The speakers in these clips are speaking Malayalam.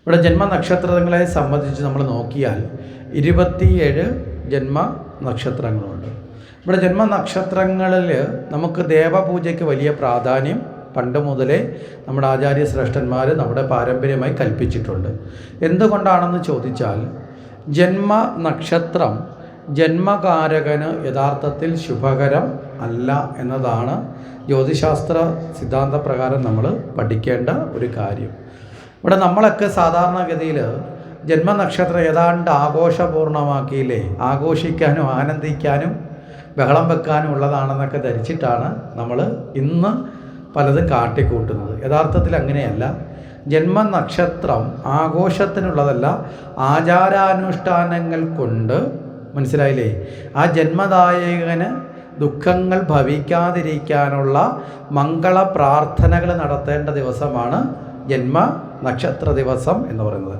ഇവിടെ ജന്മനക്ഷത്രങ്ങളെ സംബന്ധിച്ച് നമ്മൾ നോക്കിയാൽ 27 ജന്മനക്ഷത്രങ്ങളുണ്ട്. ഇവിടെ ജന്മനക്ഷത്രങ്ങളിൽ നമുക്ക് ദേവപൂജയ്ക്ക് വലിയ പ്രാധാന്യം പണ്ട് മുതലേ നമ്മുടെ ആചാര്യ ശ്രേഷ്ഠന്മാർ നമ്മുടെ പാരമ്പര്യമായി കൽപ്പിച്ചിട്ടുണ്ട്. എന്തുകൊണ്ടാണെന്ന് ചോദിച്ചാൽ ജന്മനക്ഷത്രം ജന്മകാരകന് യഥാർത്ഥത്തിൽ ശുഭകരം അല്ല എന്നതാണ് ജ്യോതിശാസ്ത്ര സിദ്ധാന്തപ്രകാരം നമ്മൾ പഠിക്കേണ്ട ഒരു കാര്യം. ഇവിടെ നമ്മളൊക്കെ സാധാരണഗതിയിൽ ജന്മനക്ഷത്രം ഏതാണ്ട് ആഘോഷപൂർണ്ണമാക്കിയില്ലേ, ആഘോഷിക്കാനും ആനന്ദിക്കാനും ബഹളം വെക്കാനും ഉള്ളതാണെന്നൊക്കെ ധരിച്ചിട്ടാണ് നമ്മൾ ഇന്ന് പലതും കാട്ടിക്കൂട്ടുന്നത്. യഥാർത്ഥത്തിൽ അങ്ങനെയല്ല. ജന്മനക്ഷത്രം ആഘോഷത്തിനുള്ളതല്ല, ആചാരാനുഷ്ഠാനങ്ങൾ കൊണ്ട്, മനസ്സിലായില്ലേ, ആ ജന്മദായകന് ദുഃഖങ്ങൾ ഭവിക്കാതിരിക്കാനുള്ള മംഗള പ്രാർത്ഥനകൾ നടത്തേണ്ട ദിവസമാണ് ജന്മനക്ഷത്ര ദിവസം എന്ന് പറയുന്നത്.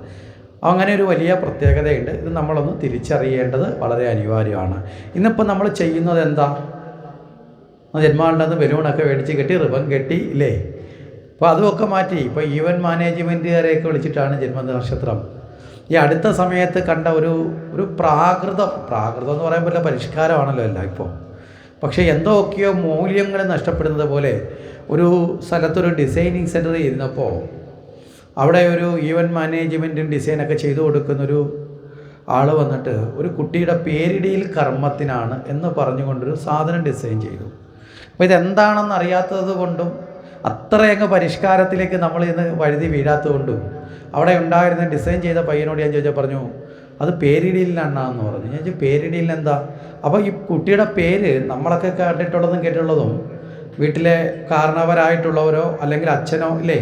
അങ്ങനെ ഒരു വലിയ പ്രത്യേകതയുണ്ട്. ഇത് നമ്മളൊന്ന് തിരിച്ചറിയേണ്ടത് വളരെ അനിവാര്യമാണ്. ഇന്നിപ്പോൾ നമ്മൾ ചെയ്യുന്നത് എന്താ? ജന്മമുണ്ടെന്ന് ബലൂണൊക്കെ മേടിച്ച് കെട്ടി റിബൺ കെട്ടി ഇല്ലേ. അപ്പോൾ അതുമൊക്കെ മാറ്റി ഇപ്പോൾ ഈവൻറ്റ് മാനേജ്മെൻറ്റുകാരെയൊക്കെ വിളിച്ചിട്ടാണ് ജന്മനക്ഷത്രം. ഈ അടുത്ത സമയത്ത് കണ്ട ഒരു പ്രാകൃതം എന്ന് പറയുമ്പോൾ പരിഷ്കാരമാണല്ലോ എല്ലാം ഇപ്പോൾ. പക്ഷേ എന്തൊക്കെയോ മൂല്യങ്ങൾ നഷ്ടപ്പെടുന്നത് പോലെ ഒരു സ്ഥലത്തൊരു ഡിസൈനിങ് സെൻറ്റർ ഇരുന്നപ്പോൾ അവിടെ ഒരു ഈവൻറ്റ് മാനേജ്മെൻറ്റും ഡിസൈനൊക്കെ ചെയ്തു കൊടുക്കുന്നൊരു ആൾ വന്നിട്ട് ഒരു കുട്ടിയുടെ പേരിടിയിൽ കർമ്മത്തിനാണ് എന്ന് പറഞ്ഞുകൊണ്ടൊരു സാധനം ഡിസൈൻ ചെയ്തു. അപ്പോൾ ഇതെന്താണെന്ന് അറിയാത്തത് കൊണ്ടും അത്രയങ്ങ് പരിഷ്കാരത്തിലേക്ക് നമ്മൾ ഇന്ന് വഴുതി വീഴാത്തത് കൊണ്ടും അവിടെ ഉണ്ടായിരുന്ന ഡിസൈൻ ചെയ്ത പയ്യനോട് ഞാൻ ചോദിച്ചാൽ പറഞ്ഞു അത് പേരിടിയിലാണെന്ന് പറഞ്ഞു. ഞാൻ ചോദിച്ചു പേരിടിയിൽ എന്താ? അപ്പോൾ ഈ കുട്ടിയുടെ പേര് നമ്മളൊക്കെ കണ്ടിട്ടുള്ളതും കേട്ടുള്ളതും വീട്ടിലെ കാരണവരായിട്ടുള്ളവരോ അല്ലെങ്കിൽ അച്ഛനോ ഇല്ലേ,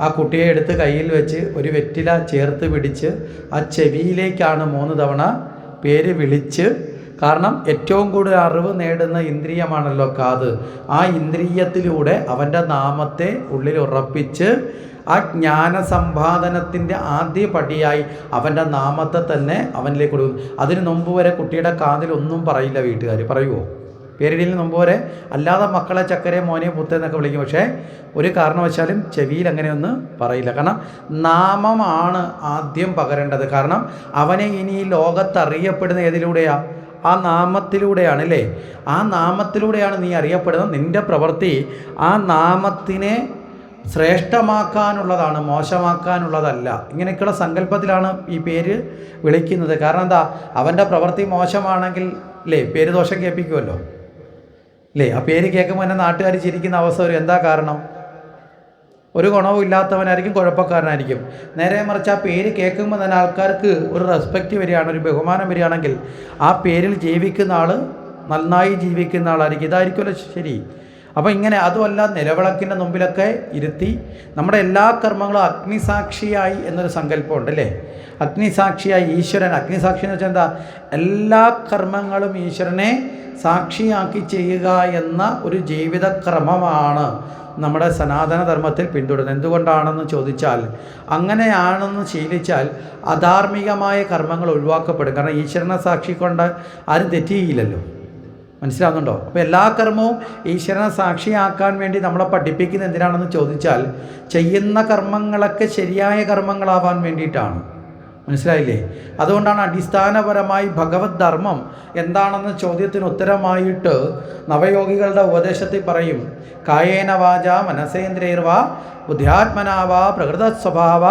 ആ കുട്ടിയെ എടുത്ത് കയ്യിൽ വെച്ച് ഒരു വെറ്റില ചേർത്ത് പിടിച്ച് ആ ചെവിയിലേക്കാണ് 3 തവണ പേര് വിളിച്ച്, കാരണം ഏറ്റവും കൂടുതൽ അറിവ് നേടുന്ന ഇന്ദ്രിയമാണല്ലോ കാത്. ആ ഇന്ദ്രിയത്തിലൂടെ അവൻ്റെ നാമത്തെ ഉള്ളിൽ ഉറപ്പിച്ച് ആ ജ്ഞാനസമ്പാദനത്തിൻ്റെ ആദ്യ പടിയായി അവൻ്റെ നാമത്തെ തന്നെ അവനിലേക്ക് കൊടുക്കും. അതിന് മുമ്പ് വരെ കുട്ടിയുടെ കാതിൽ ഒന്നും പറയില്ല വീട്ടുകാർ. പറയുമോ? പേരിടിയിൽ മുമ്പ് വരെ അല്ലാതെ മക്കളെ ചക്കരെ മോനെ പുത്തേ എന്നൊക്കെ വിളിക്കും. പക്ഷേ ഒരു കാരണവശാലും ചെവിയിൽ അങ്ങനെയൊന്നും പറയില്ല. കാരണം നാമമാണ് ആദ്യം പകരേണ്ടത്. കാരണം അവനെ ഇനി ഈ ലോകത്തറിയപ്പെടുന്ന ഏതിലൂടെയാണ്? ആ നാമത്തിലൂടെയാണ് അല്ലേ. ആ നാമത്തിലൂടെയാണ് നീ അറിയപ്പെടുന്നത്. നിൻ്റെ പ്രവൃത്തി ആ നാമത്തിനെ ശ്രേഷ്ഠമാക്കാനുള്ളതാണ്, മോശമാക്കാനുള്ളതല്ല. ഇങ്ങനെയൊക്കെയുള്ള സങ്കല്പത്തിലാണ് ഈ പേര് വിളിക്കുന്നത്. കാരണം എന്താ? അവൻ്റെ പ്രവൃത്തി മോശമാണെങ്കിൽ അല്ലേ പേര് ദോഷം കേൾപ്പിക്കുമല്ലോ അല്ലേ. ആ പേര് കേൾക്കുമ്പോൾ തന്നെ നാട്ടുകാർ ചിരിക്കുന്ന അവസ്ഥ വരും. എന്താ കാരണം? ഒരു ഗുണവും ഇല്ലാത്തവനായിരിക്കും, കുഴപ്പക്കാരനായിരിക്കും. നേരെ മറിച്ച് ആ പേര് കേൾക്കുമ്പോൾ തന്നെ ആൾക്കാർക്ക് ഒരു റെസ്പെക്റ്റ് വരികയാണ്, ഒരു ബഹുമാനം വരികയാണെങ്കിൽ ആ പേരിൽ ജീവിക്കുന്ന ആൾ നന്നായി ജീവിക്കുന്ന ആളായിരിക്കും. ഇതായിരിക്കുമല്ലോ ശരി. അപ്പോൾ ഇങ്ങനെ അതുമല്ല, നിലവിളക്കിൻ്റെ മുമ്പിലൊക്കെ ഇരുത്തി നമ്മുടെ എല്ലാ കർമ്മങ്ങളും അഗ്നിസാക്ഷിയായി എന്നൊരു സങ്കല്പമുണ്ട് അല്ലേ. അഗ്നിസാക്ഷിയായി ഈശ്വരൻ, അഗ്നിസാക്ഷി എന്ന് വെച്ചാൽ എന്താ? എല്ലാ കർമ്മങ്ങളും ഈശ്വരനെ സാക്ഷിയാക്കി ചെയ്യുക എന്ന ഒരു ജീവിതക്രമമാണ് നമ്മുടെ സനാതനധർമ്മത്തിൽ പിന്തുടരുന്നത്. എന്തുകൊണ്ടാണെന്ന് ചോദിച്ചാൽ, അങ്ങനെയാണെന്ന് ശീലിച്ചാൽ അധാർമികമായ കർമ്മങ്ങൾ ഒഴിവാക്കപ്പെടും. കാരണം ഈശ്വരനെ സാക്ഷി കൊണ്ട് ആരും തെറ്റിയില്ലല്ലോ. മനസ്സിലാവുന്നുണ്ടോ? അപ്പോൾ എല്ലാ കർമ്മവും ഈശ്വരനെ സാക്ഷിയാക്കാൻ വേണ്ടി നമ്മളെ പഠിപ്പിക്കുന്നത് എന്തിനാണെന്ന് ചോദിച്ചാൽ ചെയ്യുന്ന കർമ്മങ്ങളൊക്കെ ശരിയായ കർമ്മങ്ങളാവാൻ വേണ്ടിയിട്ടാണ്. മനസ്സിലായില്ലേ? അതുകൊണ്ടാണ് അടിസ്ഥാനപരമായി ഭഗവത് ധർമ്മം എന്താണെന്ന ചോദ്യത്തിന് ഉത്തരമായിട്ട് നവയോഗികളുടെ ഉപദേശത്തിൽ പറയും, കായേന വാച മനസേന്ദ്രിയർവാ ബുദ്ധ്യാത്മനാവാ പ്രകൃത സ്വഭാവ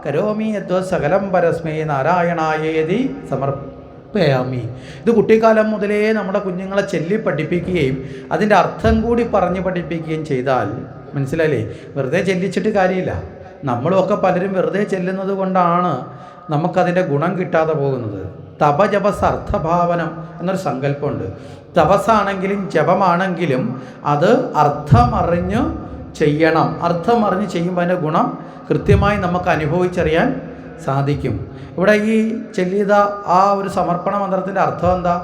കരോമി യദ്വത് സകലം പരസ്മേ നാരായണായേതി സമർപ്പയാമി. ഇത് കുട്ടിക്കാലം മുതലേ നമ്മുടെ കുഞ്ഞുങ്ങളെ ചൊല്ലി പഠിപ്പിക്കുകയും അതിൻ്റെ അർത്ഥം കൂടി പറഞ്ഞ് പഠിപ്പിക്കുകയും ചെയ്താൽ, മനസ്സിലായില്ലേ, വെറുതെ ചെല്ലിച്ചിട്ട് കാര്യമില്ല. നമ്മളുമൊക്കെ പലരും വെറുതെ ചെല്ലുന്നത് കൊണ്ടാണ് നമുക്കതിൻ്റെ ഗുണം കിട്ടാതെ പോകുന്നത്. തപജപസ് അർത്ഥഭാവനം എന്നൊരു സങ്കല്പമുണ്ട്. തപസ്സാണെങ്കിലും ജപമാണെങ്കിലും അത് അർത്ഥമറിഞ്ഞു ചെയ്യണം. അർത്ഥമറിഞ്ഞ് ചെയ്യുമ്പോൾ അതിൻ്റെ ഗുണം കൃത്യമായി നമുക്ക് അനുഭവിച്ചറിയാൻ സാധിക്കും. ഇവിടെ ഈ ചൊല്ലിയ ആ ഒരു സമർപ്പണ മന്ത്രത്തിൻ്റെ അർത്ഥം എന്താ?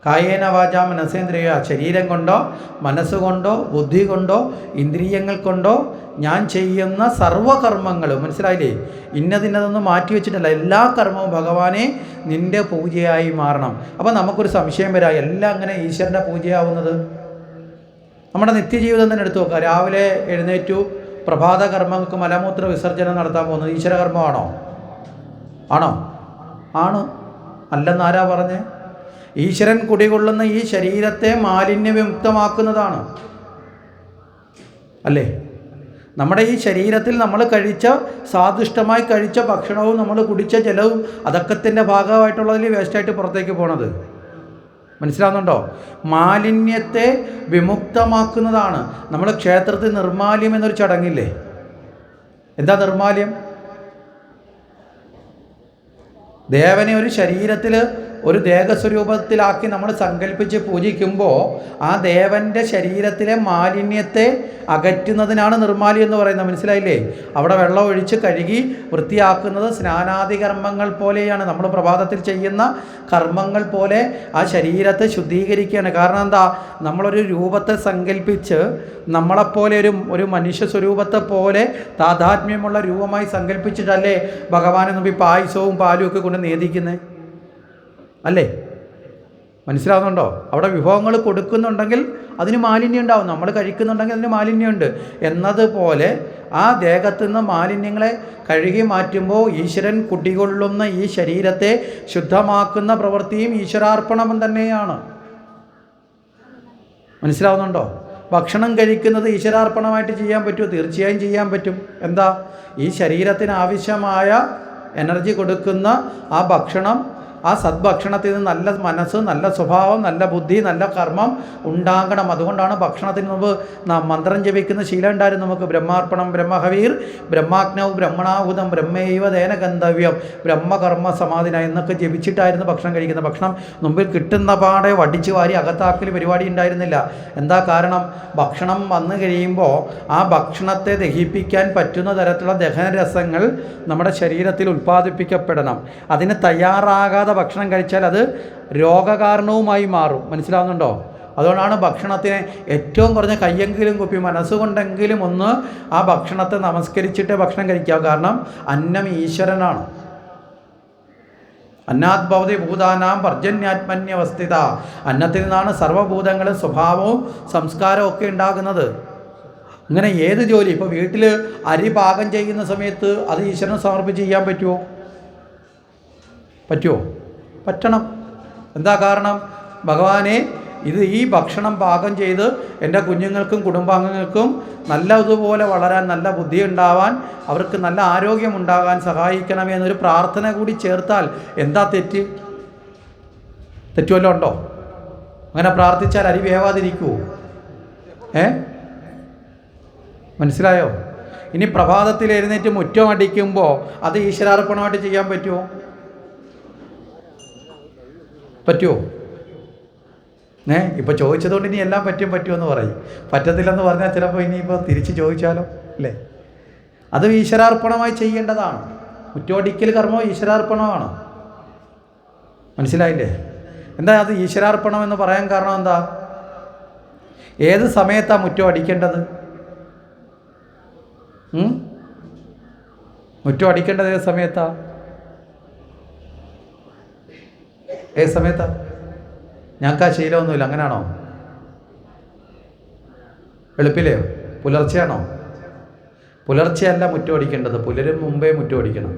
കായേന വാച മനസേന്ദ്രിയ, ശരീരം കൊണ്ടോ മനസ്സുകൊണ്ടോ ബുദ്ധി കൊണ്ടോ ഇന്ദ്രിയങ്ങൾ കൊണ്ടോ ഞാൻ ചെയ്യുന്ന സർവ്വകർമ്മങ്ങളും, മനസ്സിലായില്ലേ, ഇന്നതിന്നതൊന്നും മാറ്റി വെച്ചിട്ടല്ല, എല്ലാ കർമ്മവും ഭഗവാനെ നിൻ്റെ പൂജയായി മാറണം. അപ്പോൾ നമുക്കൊരു സംശയം വരാം, എല്ലാം അങ്ങനെ ഈശ്വരൻ്റെ പൂജയാവുന്നത്? നമ്മുടെ നിത്യജീവിതം തന്നെ എടുത്തു നോക്കുക. രാവിലെ എഴുന്നേറ്റു, പ്രഭാത കർമ്മങ്ങൾക്ക് മലമൂത്ര വിസർജനം നടത്താൻ പോകുന്നത് ഈശ്വരകർമ്മമാണോ? ആണോ? ആണ്. അല്ലെന്നാരാ പറഞ്ഞേ? ഈശ്വരൻ കുടികൊള്ളുന്ന ഈ ശരീരത്തെ മാലിന്യവിമുക്തമാക്കുന്നതാണ് അല്ലേ? നമ്മുടെ ഈ ശരീരത്തിൽ നമ്മൾ കഴിച്ച സ്വാദിഷ്ടമായി കഴിച്ച ഭക്ഷണവും നമ്മൾ കുടിച്ച ജലവും അതൊക്കത്തിൻ്റെ ഭാഗമായിട്ടുള്ളതിൽ വേസ്റ്റായിട്ട് പുറത്തേക്ക് പോണത്. മനസ്സിലാവുന്നുണ്ടോ? മാലിന്യത്തെ വിമുക്തമാക്കുന്നതാണ്. നമ്മൾ ക്ഷേത്രത്തിൽ നിർമാല്യം എന്നൊരു ചടങ്ങില്ലേ? എന്താ നിർമാല്യം? ദേവനെ ഒരു ശരീരത്തിൽ ഒരു ദേഹസ്വരൂപത്തിലാക്കി നമ്മൾ സങ്കല്പിച്ച് പൂജിക്കുമ്പോൾ ആ ദേവൻ്റെ ശരീരത്തിലെ മാലിന്യത്തെ അകറ്റുന്നതിനാണ് നിർമ്മാല്യം എന്ന് പറയുന്നത്. മനസ്സിലായില്ലേ? അവിടെ വെള്ളം ഒഴിച്ച് കഴുകി വൃത്തിയാക്കുന്നത് സ്നാനാദി കർമ്മങ്ങൾ പോലെയാണ്. നമ്മൾ പ്രഭാതത്തിൽ ചെയ്യുന്ന കർമ്മങ്ങൾ പോലെ ആ ശരീരത്തെ ശുദ്ധീകരിക്കുകയാണ്. കാരണം എന്താ? നമ്മളൊരു രൂപത്തെ സങ്കല്പിച്ച് നമ്മളെപ്പോലെ ഒരു മനുഷ്യ സ്വരൂപത്തെ പോലെ താതാത്മ്യമുള്ള രൂപമായി സങ്കല്പിച്ചിട്ടല്ലേ ഭഗവാനെ മുമ്പിൽ പായസവും പാലും ഒക്കെ കൊണ്ട് നേദിക്കുന്നത് അല്ലേ? മനസ്സിലാവുന്നുണ്ടോ? അവിടെ വിഭവങ്ങൾ കൊടുക്കുന്നുണ്ടെങ്കിൽ അതിന് മാലിന്യം ഉണ്ടാവും, നമ്മൾ കഴിക്കുന്നുണ്ടെങ്കിൽ അതിന് മാലിന്യമുണ്ട് എന്നതുപോലെ ആ ദേഹത്തു നിന്ന് മാലിന്യങ്ങളെ കഴുകി മാറ്റുമ്പോൾ ഈശ്വരൻ കുടികൊള്ളുന്ന ഈ ശരീരത്തെ ശുദ്ധമാക്കുന്ന പ്രവൃത്തിയും ഈശ്വരാർപ്പണം തന്നെയാണ്. മനസ്സിലാവുന്നുണ്ടോ? ഭക്ഷണം കഴിക്കുന്നത് ഈശ്വരാർപ്പണമായിട്ട് ചെയ്യാൻ പറ്റുമോ? തീർച്ചയായും ചെയ്യാൻ പറ്റും. എന്താ? ഈ ശരീരത്തിന് ആവശ്യമായ എനർജി കൊടുക്കുന്ന ആ ഭക്ഷണം, ആ സദ്ഭക്ഷണത്തിൽ നിന്ന് നല്ല മനസ്സ്, നല്ല സ്വഭാവം, നല്ല ബുദ്ധി, നല്ല കർമ്മം ഉണ്ടാകണം. അതുകൊണ്ടാണ് ഭക്ഷണത്തിന് മുമ്പ് മന്ത്രം ജപിക്കുന്ന ശീലം ഉണ്ടായിരുന്നു നമുക്ക്. ബ്രഹ്മാർപ്പണം ബ്രഹ്മഹവീർ ബ്രഹ്മാഗ്നൗ ബ്രഹ്മണാഹുതം ബ്രഹ്മൈവ തേന ഗന്ധവ്യം ബ്രഹ്മകർമ്മ സമാധിന എന്നൊക്കെ ജപിച്ചിട്ടായിരുന്നു ഭക്ഷണം കഴിക്കുന്നത്. ഭക്ഷണം മുമ്പിൽ കിട്ടുന്ന പാടെ വടിച്ചു വാരി അകത്താക്കൽ പരിപാടി ഉണ്ടായിരുന്നില്ല. എന്താ കാരണം? ഭക്ഷണം വന്നു കഴിയുമ്പോൾ ആ ഭക്ഷണത്തെ ദഹിപ്പിക്കാൻ പറ്റുന്ന തരത്തിലുള്ള ദഹനരസങ്ങൾ നമ്മുടെ ശരീരത്തിൽ ഉൽപ്പാദിപ്പിക്കപ്പെടണം. അതിന് തയ്യാറാകാതെ ഭക്ഷണം കഴിച്ചാൽ അത് രോഗകാരണവുമായി മാറും. മനസ്സിലാവുന്നുണ്ടോ? അതുകൊണ്ടാണ് ഭക്ഷണത്തിനെ ഏറ്റവും കുറഞ്ഞ കയ്യെങ്കിലും കുപ്പി മനസ്സുകൊണ്ടെങ്കിലും ഒന്ന് ആ ഭക്ഷണത്തെ നമസ്കരിച്ചിട്ടേ ഭക്ഷണം കഴിക്കുക. കാരണം അന്നം ഈശ്വരനാണ്. അന്നാത് ഭവതി ഭൂതാനാം പർജന്യാത്മന്യവസ്ഥിത. അന്നത്തിൽ നിന്നാണ് സർവ്വഭൂതങ്ങളും സ്വഭാവവും സംസ്കാരവും ഒക്കെ ഉണ്ടാകുന്നത്. ഇങ്ങനെ ഏത് ജോലി, ഇപ്പോൾ വീട്ടിൽ അരി പാകം ചെയ്യുന്ന സമയത്ത് അത് ഈശ്വരന് സമർപ്പിച്ച് ചെയ്യാൻ പറ്റുമോ? പറ്റണം. എന്താ കാരണം? ഭഗവാനെ, ഇത് ഈ ഭക്ഷണം പാകം ചെയ്ത് എൻ്റെ കുഞ്ഞുങ്ങൾക്കും കുടുംബാംഗങ്ങൾക്കും നല്ലതുപോലെ വളരാൻ, നല്ല ബുദ്ധി ഉണ്ടാവാൻ, അവർക്ക് നല്ല ആരോഗ്യം ഉണ്ടാകാൻ സഹായിക്കണമേ എന്നൊരു പ്രാർത്ഥന കൂടി ചേർത്താൽ എന്താ തെറ്റ്? തെറ്റുമല്ലോ ഉണ്ടോ? അങ്ങനെ പ്രാർത്ഥിച്ചാൽ അരി വേവാതിരിക്കുമോ? മനസ്സിലായോ? ഇനി പ്രഭാതത്തിൽ എഴുന്നേറ്റ് മുറ്റം അടിക്കുമ്പോൾ അത് ഈശ്വരാർപ്പണമായിട്ട് ചെയ്യാൻ പറ്റുമോ? ഇപ്പോൾ ചോദിച്ചതുകൊണ്ട് ഇനി എല്ലാം പറ്റുമെന്ന് പറയും. പറ്റത്തില്ലെന്ന് പറഞ്ഞാൽ ചിലപ്പോൾ ഇനിയിപ്പോൾ തിരിച്ച് ചോദിച്ചാലോ അല്ലേ? അത് ഈശ്വരാർപ്പണമായി ചെയ്യേണ്ടതാണ്. മുറ്റമടിക്കൽ കർമ്മം ഈശ്വരാർപ്പണമാണ്. മനസ്സിലായില്ലേ? എന്താ അത് ഈശ്വരാർപ്പണം എന്ന് പറയാൻ കാരണം എന്താ? ഏത് സമയത്താണ് മുറ്റം അടിക്കേണ്ടത്? മുറ്റം അടിക്കേണ്ടത് ഏത് സമയത്താ? ഏത് സമയത്താ? ഞങ്ങൾക്ക് ആ ശീലമൊന്നുമില്ല. അങ്ങനെയാണോ? വെളുപ്പിലെയോ? പുലർച്ചെയാണോ? പുലർച്ചെയല്ല മുറ്റം അടിക്കേണ്ടത്, പുലരും മുമ്പേ മുറ്റം അടിക്കണം.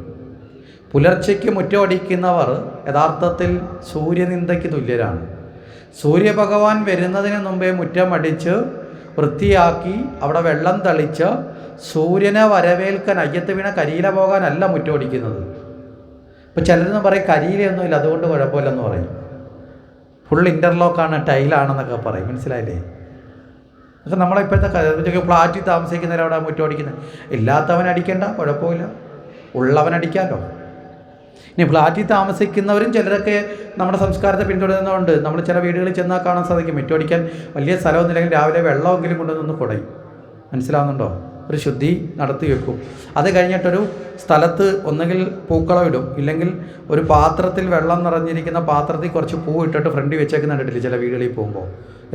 പുലർച്ചയ്ക്ക് മുറ്റം അടിക്കുന്നവർ യഥാർത്ഥത്തിൽ സൂര്യനിന്ദയ്ക്ക് തുല്യരാണ്. സൂര്യഭഗവാൻ വരുന്നതിന് മുമ്പേ മുറ്റം അടിച്ച് വൃത്തിയാക്കി അവിടെ വെള്ളം തളിച്ച് സൂര്യനെ വരവേൽക്കാൻ, അയ്യത്ത് വീണ കരിയില പോകാനല്ല മുറ്റം അടിക്കുന്നത്. ഇപ്പോൾ ചിലരെന്ന് പറയും കരിയിലൊന്നുമില്ല അതുകൊണ്ട് കുഴപ്പമില്ലെന്ന് പറയും. ഫുൾ ഇൻ്റർലോക്കാണ്, ടൈലാണെന്നൊക്കെ പറയും. മനസ്സിലായില്ലേ? അതൊക്കെ നമ്മളിപ്പോഴത്തെ ഫ്ലാറ്റിൽ താമസിക്കുന്നവരവിടെ മുറ്റം അടിക്കുന്നത്. ഇല്ലാത്തവൻ അടിക്കേണ്ട, കുഴപ്പമില്ല, ഉള്ളവൻ അടിക്കാമല്ലോ. ഇനി ഫ്ലാറ്റിൽ താമസിക്കുന്നവരും ചിലരൊക്കെ നമ്മുടെ സംസ്കാരത്തെ പിന്തുടരുന്നതുകൊണ്ട് നമ്മൾ ചില വീടുകളിൽ ചെന്നാൽ കാണാൻ സാധിക്കും മുറ്റം അടിക്കാൻ വലിയ സ്ഥലമൊന്നുമില്ലെങ്കിൽ രാവിലെ വെള്ളമെങ്കിലും കൊണ്ടുവന്ന് കുടയും. മനസ്സിലാവുന്നുണ്ടോ? ഒരു ശുദ്ധി നടത്തി വെക്കും. അത് കഴിഞ്ഞിട്ടൊരു സ്ഥലത്ത് ഒന്നുകിൽ പൂക്കളം ഇടും, ഇല്ലെങ്കിൽ ഒരു പാത്രത്തിൽ വെള്ളം നിറഞ്ഞിരിക്കുന്ന പാത്രത്തിൽ കുറച്ച് പൂ ഇട്ടിട്ട് ഫ്രണ്ടിൽ വെച്ചേക്കുന്ന കണ്ടിട്ടില്ല ചില വീടുകളിൽ പോകുമ്പോൾ?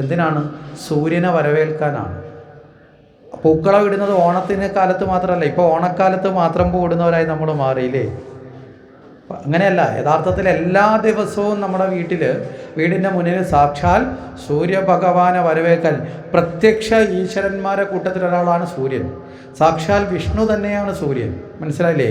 എന്തിനാണ്? സൂര്യനെ വരവേൽക്കാനാണ്. പൂക്കളം ഇടുന്നത് ഓണത്തിന് കാലത്ത് മാത്രമല്ല, ഇപ്പോൾ ഓണക്കാലത്ത് മാത്രം പൂ ഇടുന്നവരായി നമ്മൾ മാറിയില്ലേ? അങ്ങനെയല്ല. യഥാർത്ഥത്തിൽ എല്ലാ ദിവസവും നമ്മുടെ വീടിൻ്റെ മുന്നിൽ സാക്ഷാൽ സൂര്യഭഗവാനെ വരവേൽക്കാൻ പ്രത്യക്ഷ ഈശ്വരന്മാരെ കൂട്ടത്തിലൊരാളാണ് സൂര്യൻ. സാക്ഷാൽ വിഷ്ണു തന്നെയാണ് സൂര്യൻ. മനസ്സിലായില്ലേ?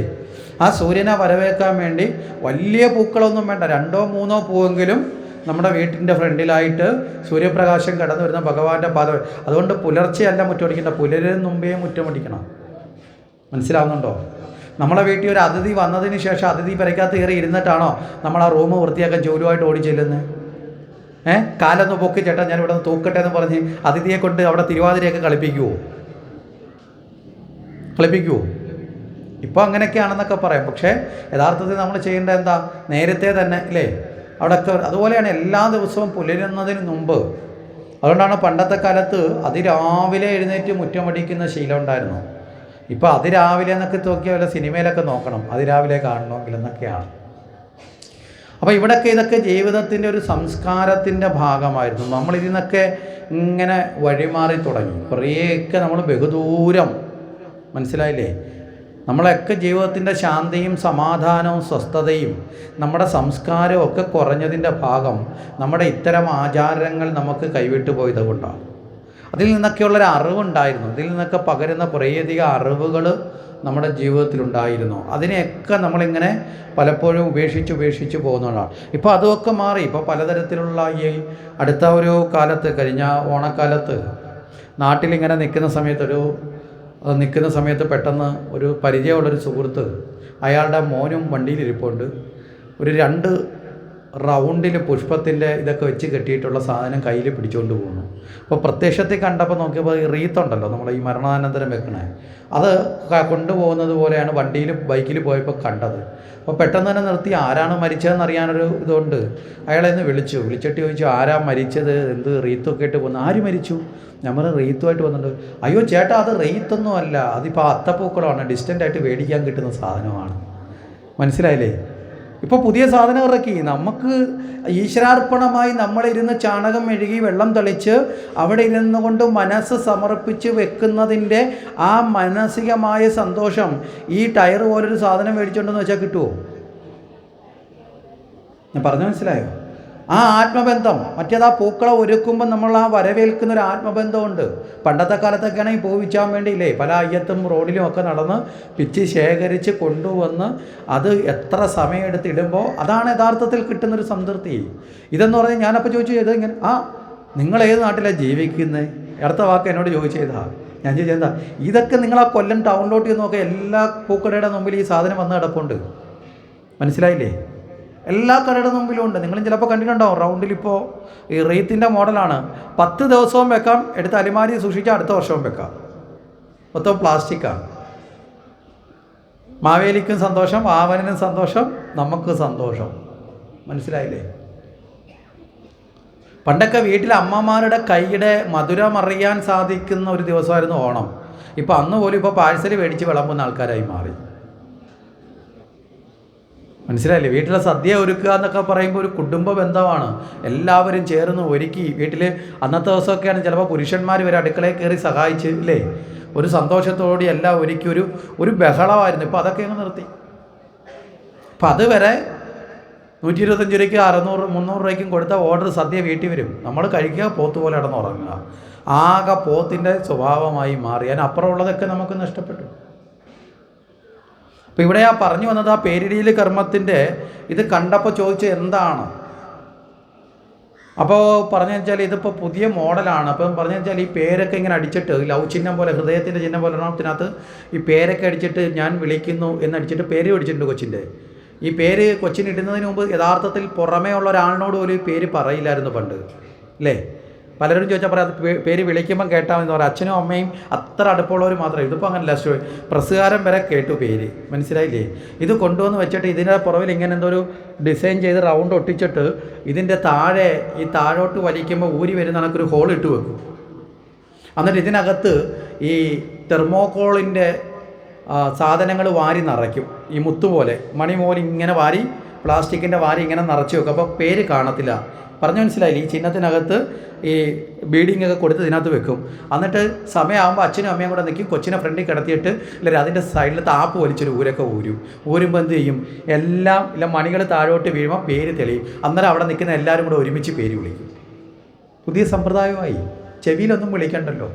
ആ സൂര്യനെ വരവേൽക്കാൻ വേണ്ടി വലിയ പൂക്കളൊന്നും വേണ്ട, 2-3 പൂവെങ്കിലും നമ്മുടെ വീട്ടിൻ്റെ ഫ്രണ്ടിലായിട്ട് സൂര്യപ്രകാശം കടന്നു വരുന്ന ഭഗവാന്റെ പാദം. അതുകൊണ്ട് പുലർച്ചെയല്ല മുറ്റമടിക്കേണ്ട, പുലരിന് മുമ്പേ മുറ്റമടിക്കണം. മനസ്സിലാവുന്നുണ്ടോ? നമ്മളെ വീട്ടിൽ ഒരു അതിഥി വന്നതിന് ശേഷം അതിഥി പെരയ്ക്കകത്ത് കയറി ഇരുന്നിട്ടാണോ നമ്മൾ ആ റൂം വൃത്തിയാക്കാൻ ജോലിയുമായിട്ട് ഓടി ചെല്ലുന്നത്? കാലൊന്ന് പൊക്കി ചേട്ടാ ഞാൻ ഇവിടെ നിന്ന് തൂക്കട്ടെ എന്ന് പറഞ്ഞ് അതിഥിയെ കൊണ്ട് അവിടെ തിരുവാതിരയൊക്കെ കളിപ്പിക്കുമോ? ഇപ്പോൾ അങ്ങനെയൊക്കെയാണെന്നൊക്കെ പറയാം. പക്ഷേ യഥാർത്ഥത്തിൽ നമ്മൾ ചെയ്യേണ്ടത് എന്താ? നേരത്തെ തന്നെ അല്ലേ അവിടെയൊക്കെ. അതുപോലെയാണ് എല്ലാ ദിവസവും പുലരുന്നതിന് മുമ്പ്. അതുകൊണ്ടാണ് പണ്ടത്തെ കാലത്ത് അതിരാവിലെ എഴുന്നേറ്റ് മുറ്റമടിക്കുന്ന ശീലം ഉണ്ടായിരുന്നു. ഇപ്പോൾ അതിരാവിലെ എന്നൊക്കെ നോക്കിയാൽ വല്ല സിനിമയിലൊക്കെ നോക്കണം, അതിരാവിലെ കാണണമെങ്കിൽ എന്നൊക്കെയാണ്. അപ്പോൾ ഇവിടെയൊക്കെ ഇതൊക്കെ ജീവിതത്തിൻ്റെ ഒരു സംസ്കാരത്തിൻ്റെ ഭാഗമായിരുന്നു. നമ്മളിതിൽ നിന്നൊക്കെ ഇങ്ങനെ വഴിമാറി തുടങ്ങി. കുറേയൊക്കെ നമ്മൾ ബഹുദൂരം, മനസ്സിലായില്ലേ? നമ്മളൊക്കെ ജീവിതത്തിൻ്റെ ശാന്തിയും സമാധാനവും സ്വസ്ഥതയും നമ്മുടെ സംസ്കാരവും ഒക്കെ കുറഞ്ഞതിൻ്റെ ഭാഗം നമ്മുടെ ഇത്തരം ആചാരങ്ങൾ നമുക്ക് കൈവിട്ടു പോയത് കൊണ്ടാണ്. അതിൽ നിന്നൊക്കെയുള്ളൊരു അറിവുണ്ടായിരുന്നു, ഇതിൽ നിന്നൊക്കെ പകരുന്ന കുറേയധികം അറിവുകൾ നമ്മുടെ ജീവിതത്തിലുണ്ടായിരുന്നു. അതിനെയൊക്കെ നമ്മളിങ്ങനെ പലപ്പോഴും ഉപേക്ഷിച്ച് പോകുന്നതാണ്. ഇപ്പോൾ അതൊക്കെ മാറി. ഇപ്പോൾ പലതരത്തിലുള്ള ഈ അടുത്ത ഒരു കാലത്ത്, കഴിഞ്ഞ ഓണക്കാലത്ത് നാട്ടിലിങ്ങനെ നിൽക്കുന്ന സമയത്ത് പെട്ടെന്ന് ഒരു പരിചയമുള്ളൊരു സുഹൃത്ത്, അയാളുടെ മോനും വണ്ടിയിലിരിപ്പുണ്ട്, ഒരു 2 റൗണ്ടിൽ പുഷ്പത്തിൻ്റെ ഇതൊക്കെ വെച്ച് കെട്ടിയിട്ടുള്ള സാധനം കയ്യിൽ പിടിച്ചുകൊണ്ട് പോകുന്നു. അപ്പോൾ പ്രത്യക്ഷത്തിൽ കണ്ടപ്പോൾ നോക്കിയപ്പോൾ ഈ റീത്തുണ്ടല്ലോ നമ്മൾ ഈ മരണാനന്തരം വെക്കണേ, അത് കൊണ്ടുപോകുന്നത് പോലെയാണ് ബൈക്കിൽ പോയപ്പോൾ കണ്ടത്. അപ്പോൾ പെട്ടെന്ന് തന്നെ നിർത്തി ആരാണ് മരിച്ചതെന്ന് അറിയാനൊരു ഇതുകൊണ്ട് അയാളെ ഒന്ന് വിളിച്ചിട്ട് ചോദിച്ചു, ആരാ മരിച്ചത്, എന്ത് റീത്തൊക്കെ ഇട്ട് പോകുന്നു? ആര് മരിച്ചു? നമ്മൾ റീത്തുമായിട്ട് വന്നിട്ടുണ്ട്. അയ്യോ ചേട്ടാ അത് റീത്തൊന്നും അല്ല, അതിപ്പോൾ അത്തപ്പൂക്കളമാണ്, ഡിസ്റ്റൻ്റായിട്ട് മേടിക്കാൻ കിട്ടുന്ന സാധനമാണ്. മനസ്സിലായില്ലേ? ഇപ്പോൾ പുതിയ സാധനം ഇറക്കി. നമുക്ക് ഈശ്വരാർപ്പണമായി നമ്മളിരുന്ന് ചാണകം മെഴുകി വെള്ളം തളിച്ച് അവിടെ ഇരുന്നു കൊണ്ട് മനസ്സ് സമർപ്പിച്ച് വെക്കുന്നതിൻ്റെ ആ മാനസികമായ സന്തോഷം ഈ ടയർ പോലൊരു സാധനം മേടിച്ചോണ്ടെന്ന് വെച്ചാൽ കിട്ടുമോ? ഞാൻ പറഞ്ഞു മനസ്സിലായോ? ആ ആത്മബന്ധം, മറ്റേത് ആ പൂക്കളെ ഒരുക്കുമ്പോൾ നമ്മൾ ആ വരവേൽക്കുന്ന ഒരു ആത്മബന്ധമുണ്ട്. പണ്ടത്തെ കാലത്തൊക്കെ ആണെങ്കിൽ പൂ വിൽക്കാൻ വേണ്ടിയില്ലേ പല അയ്യത്തും റോഡിലും ഒക്കെ നടന്ന് പിച്ച് ശേഖരിച്ച് കൊണ്ടുവന്ന് അത് എത്ര സമയമെടുത്ത് ഇടുമ്പോൾ അതാണ് യഥാർത്ഥത്തിൽ കിട്ടുന്നൊരു സംതൃപ്തി. ഇതെന്ന് പറഞ്ഞാൽ ഞാനപ്പോൾ ചോദിച്ചു, ഇത് ഇങ്ങനെ നിങ്ങൾ ഏത് നാട്ടിലാണ് ജീവിക്കുന്നത്? അടുത്ത വാക്ക് എന്നോട് ചോദിച്ചതാ. ഞാൻ ചോദിച്ചെന്താ ഇതൊക്കെ നിങ്ങൾ ആ കൊല്ലം ടൗണിലോട്ട് നോക്കുക, എല്ലാ പൂക്കടയുടെ മുമ്പിൽ ഈ സാധനം വന്ന് കിടപ്പുണ്ട്. മനസ്സിലായില്ലേ? എല്ലാ കടയുടെ മുമ്പിലും ഉണ്ട്. നിങ്ങളും ചിലപ്പോൾ കണ്ടിട്ടുണ്ടാവും. റൗണ്ടിലിപ്പോൾ ഈ റീത്തിൻ്റെ മോഡലാണ്. 10 ദിവസവും വെക്കാം, എടുത്ത് അലിമാരി സൂക്ഷിച്ചാൽ അടുത്ത വർഷവും വെക്കാം. മൊത്തം പ്ലാസ്റ്റിക്കാണ്. മാവേലിക്കും സന്തോഷം, ആവനും സന്തോഷം, നമുക്ക് സന്തോഷം. മനസ്സിലായില്ലേ? പണ്ടൊക്കെ വീട്ടിലെ അമ്മമാരുടെ കൈയുടെ മധുരം അറിയാൻ സാധിക്കുന്ന ഒരു ദിവസമായിരുന്നു ഓണം. ഇപ്പോൾ അന്ന് പോലും ഇപ്പോൾ പാഴ്സൽ മേടിച്ച് വിളമ്പുന്ന ആൾക്കാരായി മാറി. മനസ്സിലായില്ലേ? വീട്ടിലെ സദ്യ ഒരുക്കുക എന്നൊക്കെ പറയുമ്പോൾ ഒരു കുടുംബ ബന്ധമാണ്. എല്ലാവരും ചേർന്ന് ഒരുക്കി വീട്ടിൽ അന്നത്തെ ദിവസമൊക്കെയാണ് ചിലപ്പോൾ പുരുഷന്മാർ വരെ അടുക്കളയിൽ കയറി സഹായിച്ച് ഇല്ലേ, ഒരു സന്തോഷത്തോടെ എല്ലാം ഒരുക്കി ഒരു ബഹളമായിരുന്നു. ഇപ്പോൾ അതൊക്കെ അങ്ങ് നിർത്തി. അപ്പം അതുവരെ 125 രൂപയ്ക്ക് 600 300 രൂപയ്ക്കും കൊടുത്ത ഓർഡർ സദ്യ വീട്ടിൽ വരും. നമ്മൾ കഴിക്കുക, പോത്ത് പോലെ കിടന്നുറങ്ങുക. ആകെ പോത്തിൻ്റെ സ്വഭാവമായി മാറി. അതിനപ്പുറമുള്ളതൊക്കെ നമുക്ക് നഷ്ടപ്പെട്ടു. അപ്പോൾ ഇവിടെ പറഞ്ഞു വന്നത് ആ പേരിടിയിൽ കർമ്മത്തിൻ്റെ ഇത് കണ്ടപ്പോൾ ചോദിച്ചത് എന്താണ്? അപ്പോൾ പറഞ്ഞു വെച്ചാൽ ഇതിപ്പോൾ പുതിയ മോഡലാണ്. അപ്പം പറഞ്ഞു വെച്ചാൽ ഈ പേരൊക്കെ ഇങ്ങനെ അടിച്ചിട്ട് ലവ് ചിഹ്നം പോലെ, ഹൃദയത്തിൻ്റെ ചിഹ്നം പോലെ ഒരെണ്ണത്തിനകത്ത് ഈ പേരൊക്കെ അടിച്ചിട്ട് ഞാൻ വിളിക്കുന്നു എന്നടിച്ചിട്ട് പേര് പിടിച്ചിട്ടുണ്ട് കൊച്ചിൻ്റെ. ഈ പേര് കൊച്ചിനിടുന്നതിന് മുമ്പ് യഥാർത്ഥത്തിൽ പുറമേ ഉള്ള ഒരാളിനോട് പോലും ഈ പേര് പറയില്ലായിരുന്നു പണ്ട്, അല്ലേ? പലരും ചോദിച്ചാൽ പറയാം പേര് വിളിക്കുമ്പം കേട്ടാൽ എന്ന് പറയാം. അച്ഛനും അമ്മയും അത്ര അടുപ്പമുള്ളവർ മാത്രമേ. ഇതിപ്പോൾ അങ്ങനല്ല, പ്രസ്സുകാരൻ വരെ കേട്ടു പേര്. മനസ്സിലായില്ലേ? ഇത് കൊണ്ടുവന്ന് വെച്ചിട്ട് ഇതിൻ്റെ പുറവിൽ ഇങ്ങനെ എന്തോ ഒരു ഡിസൈൻ ചെയ്ത് റൗണ്ട് ഒട്ടിച്ചിട്ട് ഇതിൻ്റെ താഴെ ഈ താഴോട്ട് വലിക്കുമ്പോൾ ഊരി വരുന്ന കണക്കൊരു ഹോൾ ഇട്ട് വെക്കും. എന്നിട്ട് ഇതിനകത്ത് ഈ തെർമോക്കോളിൻ്റെ സാധനങ്ങൾ വാരി നിറയ്ക്കും. ഈ മുത്തുപോലെ മണി പോലെ ഇങ്ങനെ വാരി, പ്ലാസ്റ്റിക്കിൻ്റെ വാരി ഇങ്ങനെ നിറച്ച് വെക്കും. അപ്പോൾ പേര് കാണത്തില്ല. പറഞ്ഞു മനസ്സിലായില്ലേ? ഈ ചിഹ്നത്തിനകത്ത് ഈ ബീഡിങ് ഒക്കെ കൊടുത്ത് ഇതിനകത്ത് വെക്കും. എന്നിട്ട് സമയമാകുമ്പോൾ അച്ഛനും അമ്മയും കൂടെ നിൽക്കും. കൊച്ചിനെ ഫ്രണ്ടിൽ കിടത്തിയിട്ട് ഇല്ല അതിൻ്റെ സൈഡിൽ താപ്പ് വലിച്ചൊരു ഊരുമ്പോൾ എന്ത് ചെയ്യും? എല്ലാം ഇല്ല മണികൾ താഴോട്ട് വീഴുമ്പോൾ പേര് തെളിയും. അന്നേരം അവിടെ നിൽക്കുന്ന എല്ലാവരും കൂടെ ഒരുമിച്ച് പേര് വിളിക്കും. പുതിയ സമ്പ്രദായമായി. ചെവിയിലൊന്നും വിളിക്കണ്ടല്ലോ.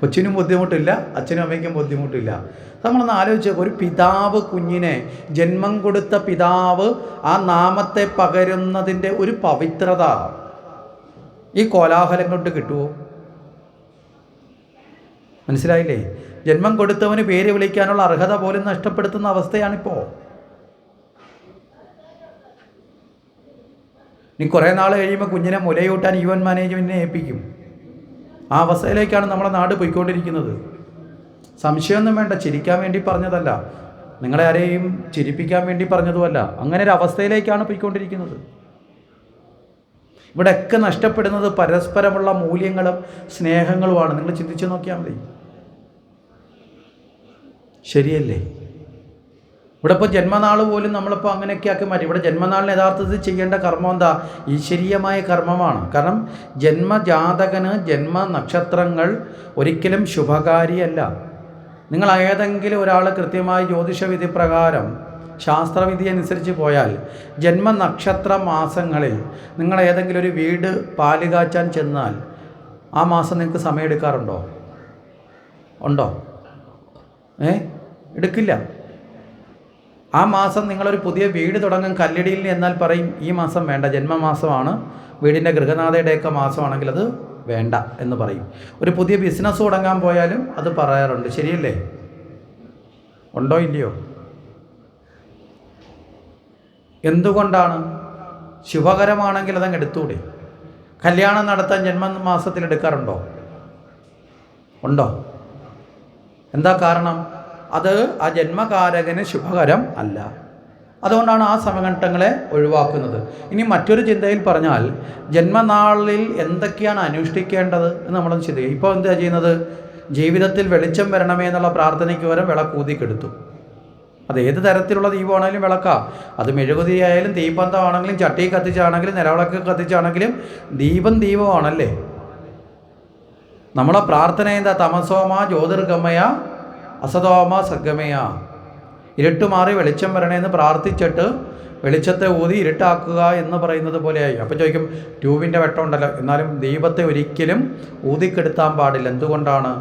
കൊച്ചിനും ബുദ്ധിമുട്ടില്ല, അച്ഛനും അമ്മയ്ക്കും ബുദ്ധിമുട്ടില്ല. നമ്മളൊന്ന് ആലോചിച്ച് നോക്കുക, ഒരു പിതാവ് കുഞ്ഞിനെ ജന്മം കൊടുത്ത പിതാവ് ആ നാമത്തെ പകരുന്നതിൻ്റെ ഒരു പവിത്രത ഈ കോലാഹലം കൊണ്ട് കിട്ടുമോ? മനസ്സിലായില്ലേ? ജന്മം കൊടുത്തവന് പേര് വിളിക്കാനുള്ള അർഹത പോലും നഷ്ടപ്പെടുത്തുന്ന അവസ്ഥയാണിപ്പോൾ. ഇനി കുറേ നാൾ കഴിയുമ്പോൾ കുഞ്ഞിനെ മുലയൂട്ടാൻ ഈവൻ മാനേജ്മെൻറ്റിനെ ഏൽപ്പിക്കും. ആ അവസ്ഥയിലേക്കാണ് നമ്മുടെ നാട് പോയിക്കൊണ്ടിരിക്കുന്നത്. സംശയമൊന്നും വേണ്ട, ചിരിക്കാൻ വേണ്ടി പറഞ്ഞതല്ല, നിങ്ങളെ ആരെയും ചിരിപ്പിക്കാൻ വേണ്ടി പറഞ്ഞതുമല്ല. അങ്ങനെ ഒരു അവസ്ഥയിലേക്കാണ് പോയിക്കൊണ്ടിരിക്കുന്നത്. ഇവിടെയൊക്കെ നഷ്ടപ്പെടുന്നത് പരസ്പരമുള്ള മൂല്യങ്ങളും സ്നേഹങ്ങളുമാണ്. നിങ്ങൾ ചിന്തിച്ചു നോക്കിയാൽ മതി. ശരിയല്ലേ? ഇവിടെ ഇപ്പോൾ ജന്മനാൾ പോലും നമ്മളിപ്പോൾ അങ്ങനെയൊക്കെ ആക്കി മാറ്റി. ഇവിടെ ജന്മനാളിന് യഥാർത്ഥത്തിൽ ചെയ്യേണ്ട കർമ്മം എന്താ? ഈശ്വരീയമായ കർമ്മമാണ്. കാരണം ജന്മജാതകന് ജന്മനക്ഷത്രങ്ങൾ ഒരിക്കലും ശുഭകാരിയല്ല. നിങ്ങൾ ഏതെങ്കിലും ഒരാൾ കൃത്യമായി ജ്യോതിഷവിധി പ്രകാരം ശാസ്ത്രവിധി അനുസരിച്ച് പോയാൽ ജന്മനക്ഷത്ര മാസങ്ങളിൽ നിങ്ങൾ ഏതെങ്കിലും ഒരു വീട് പാല് കാച്ചാൻ ചെന്നാൽ ആ മാസം നിങ്ങൾക്ക് സമയമെടുക്കാറുണ്ടോ? ഉണ്ടോ? എടുക്കില്ല. ആ മാസം നിങ്ങളൊരു പുതിയ വീട് തുടങ്ങാൻ കല്ലിടിയിൽ എന്നാൽ പറയും ഈ മാസം വേണ്ട, ജന്മമാസമാണ്, വീടിൻ്റെ ഗൃഹനാഥയുടെയൊക്കെ മാസമാണെങ്കിൽ അത് വേണ്ട എന്ന് പറയും. ഒരു പുതിയ ബിസിനസ് തുടങ്ങാൻ പോയാലും അത് പറയാറുണ്ട്. ശരിയല്ലേ? ഉണ്ടോ ഇല്ലയോ? എന്തുകൊണ്ടാണ്? ശുഭകരമാണെങ്കിൽ അതങ്ങ് എടുത്തൂടെ? കല്യാണം നടത്താൻ ജന്മമാസത്തിൽ എടുക്കാറുണ്ടോ? ഉണ്ടോ? എന്താ കാരണം? അത് ആ ജന്മകാരകന് ശുഭകരം അല്ല. അതുകൊണ്ടാണ് ആ സമഘട്ടങ്ങളെ ഒഴിവാക്കുന്നത്. ഇനി മറ്റൊരു ചിന്തയിൽ പറഞ്ഞാൽ ജന്മനാളിൽ എന്തൊക്കെയാണ് അനുഷ്ഠിക്കേണ്ടത് എന്ന് നമ്മളൊന്ന് ചിന്തിക്കുക. ഇപ്പോൾ എന്താ ചെയ്യുന്നത്? ജീവിതത്തിൽ വെളിച്ചം വരണമേ എന്നുള്ള പ്രാർത്ഥനയ്ക്ക് പകരം വിളക്കൂതിക്കെടുത്തു. അത് ഏത് തരത്തിലുള്ള ദീപമാണെങ്കിലും വിളക്കാം. അത് മെഴുകുതിരിയായാലും തീപ്പന്തമാണെങ്കിലും ചട്ടി കത്തിച്ചാണെങ്കിലും നിലവിളക്ക് കത്തിച്ചാണെങ്കിലും ദീപമാണല്ലേ. നമ്മളെ പ്രാർത്ഥന എന്താ? തമസോമ ജ്യോതിർഗമയ അസതോമ സഗമയ, ഇരുട്ടുമാറി വെളിച്ചം വരണേന്ന് പ്രാർത്ഥിച്ചിട്ട് വെളിച്ചത്തെ ഊതി ഇരുട്ടാക്കുക എന്ന് പറയുന്നത് പോലെയായി. അപ്പോൾ ചോദിക്കും, ട്യൂബിൻ്റെ വെട്ടം ഉണ്ടല്ലോ, എന്നാലും ദീപത്തെ ഒരിക്കലും ഊതിക്കെടുത്താൻ പാടില്ല. എന്തുകൊണ്ടാണ്?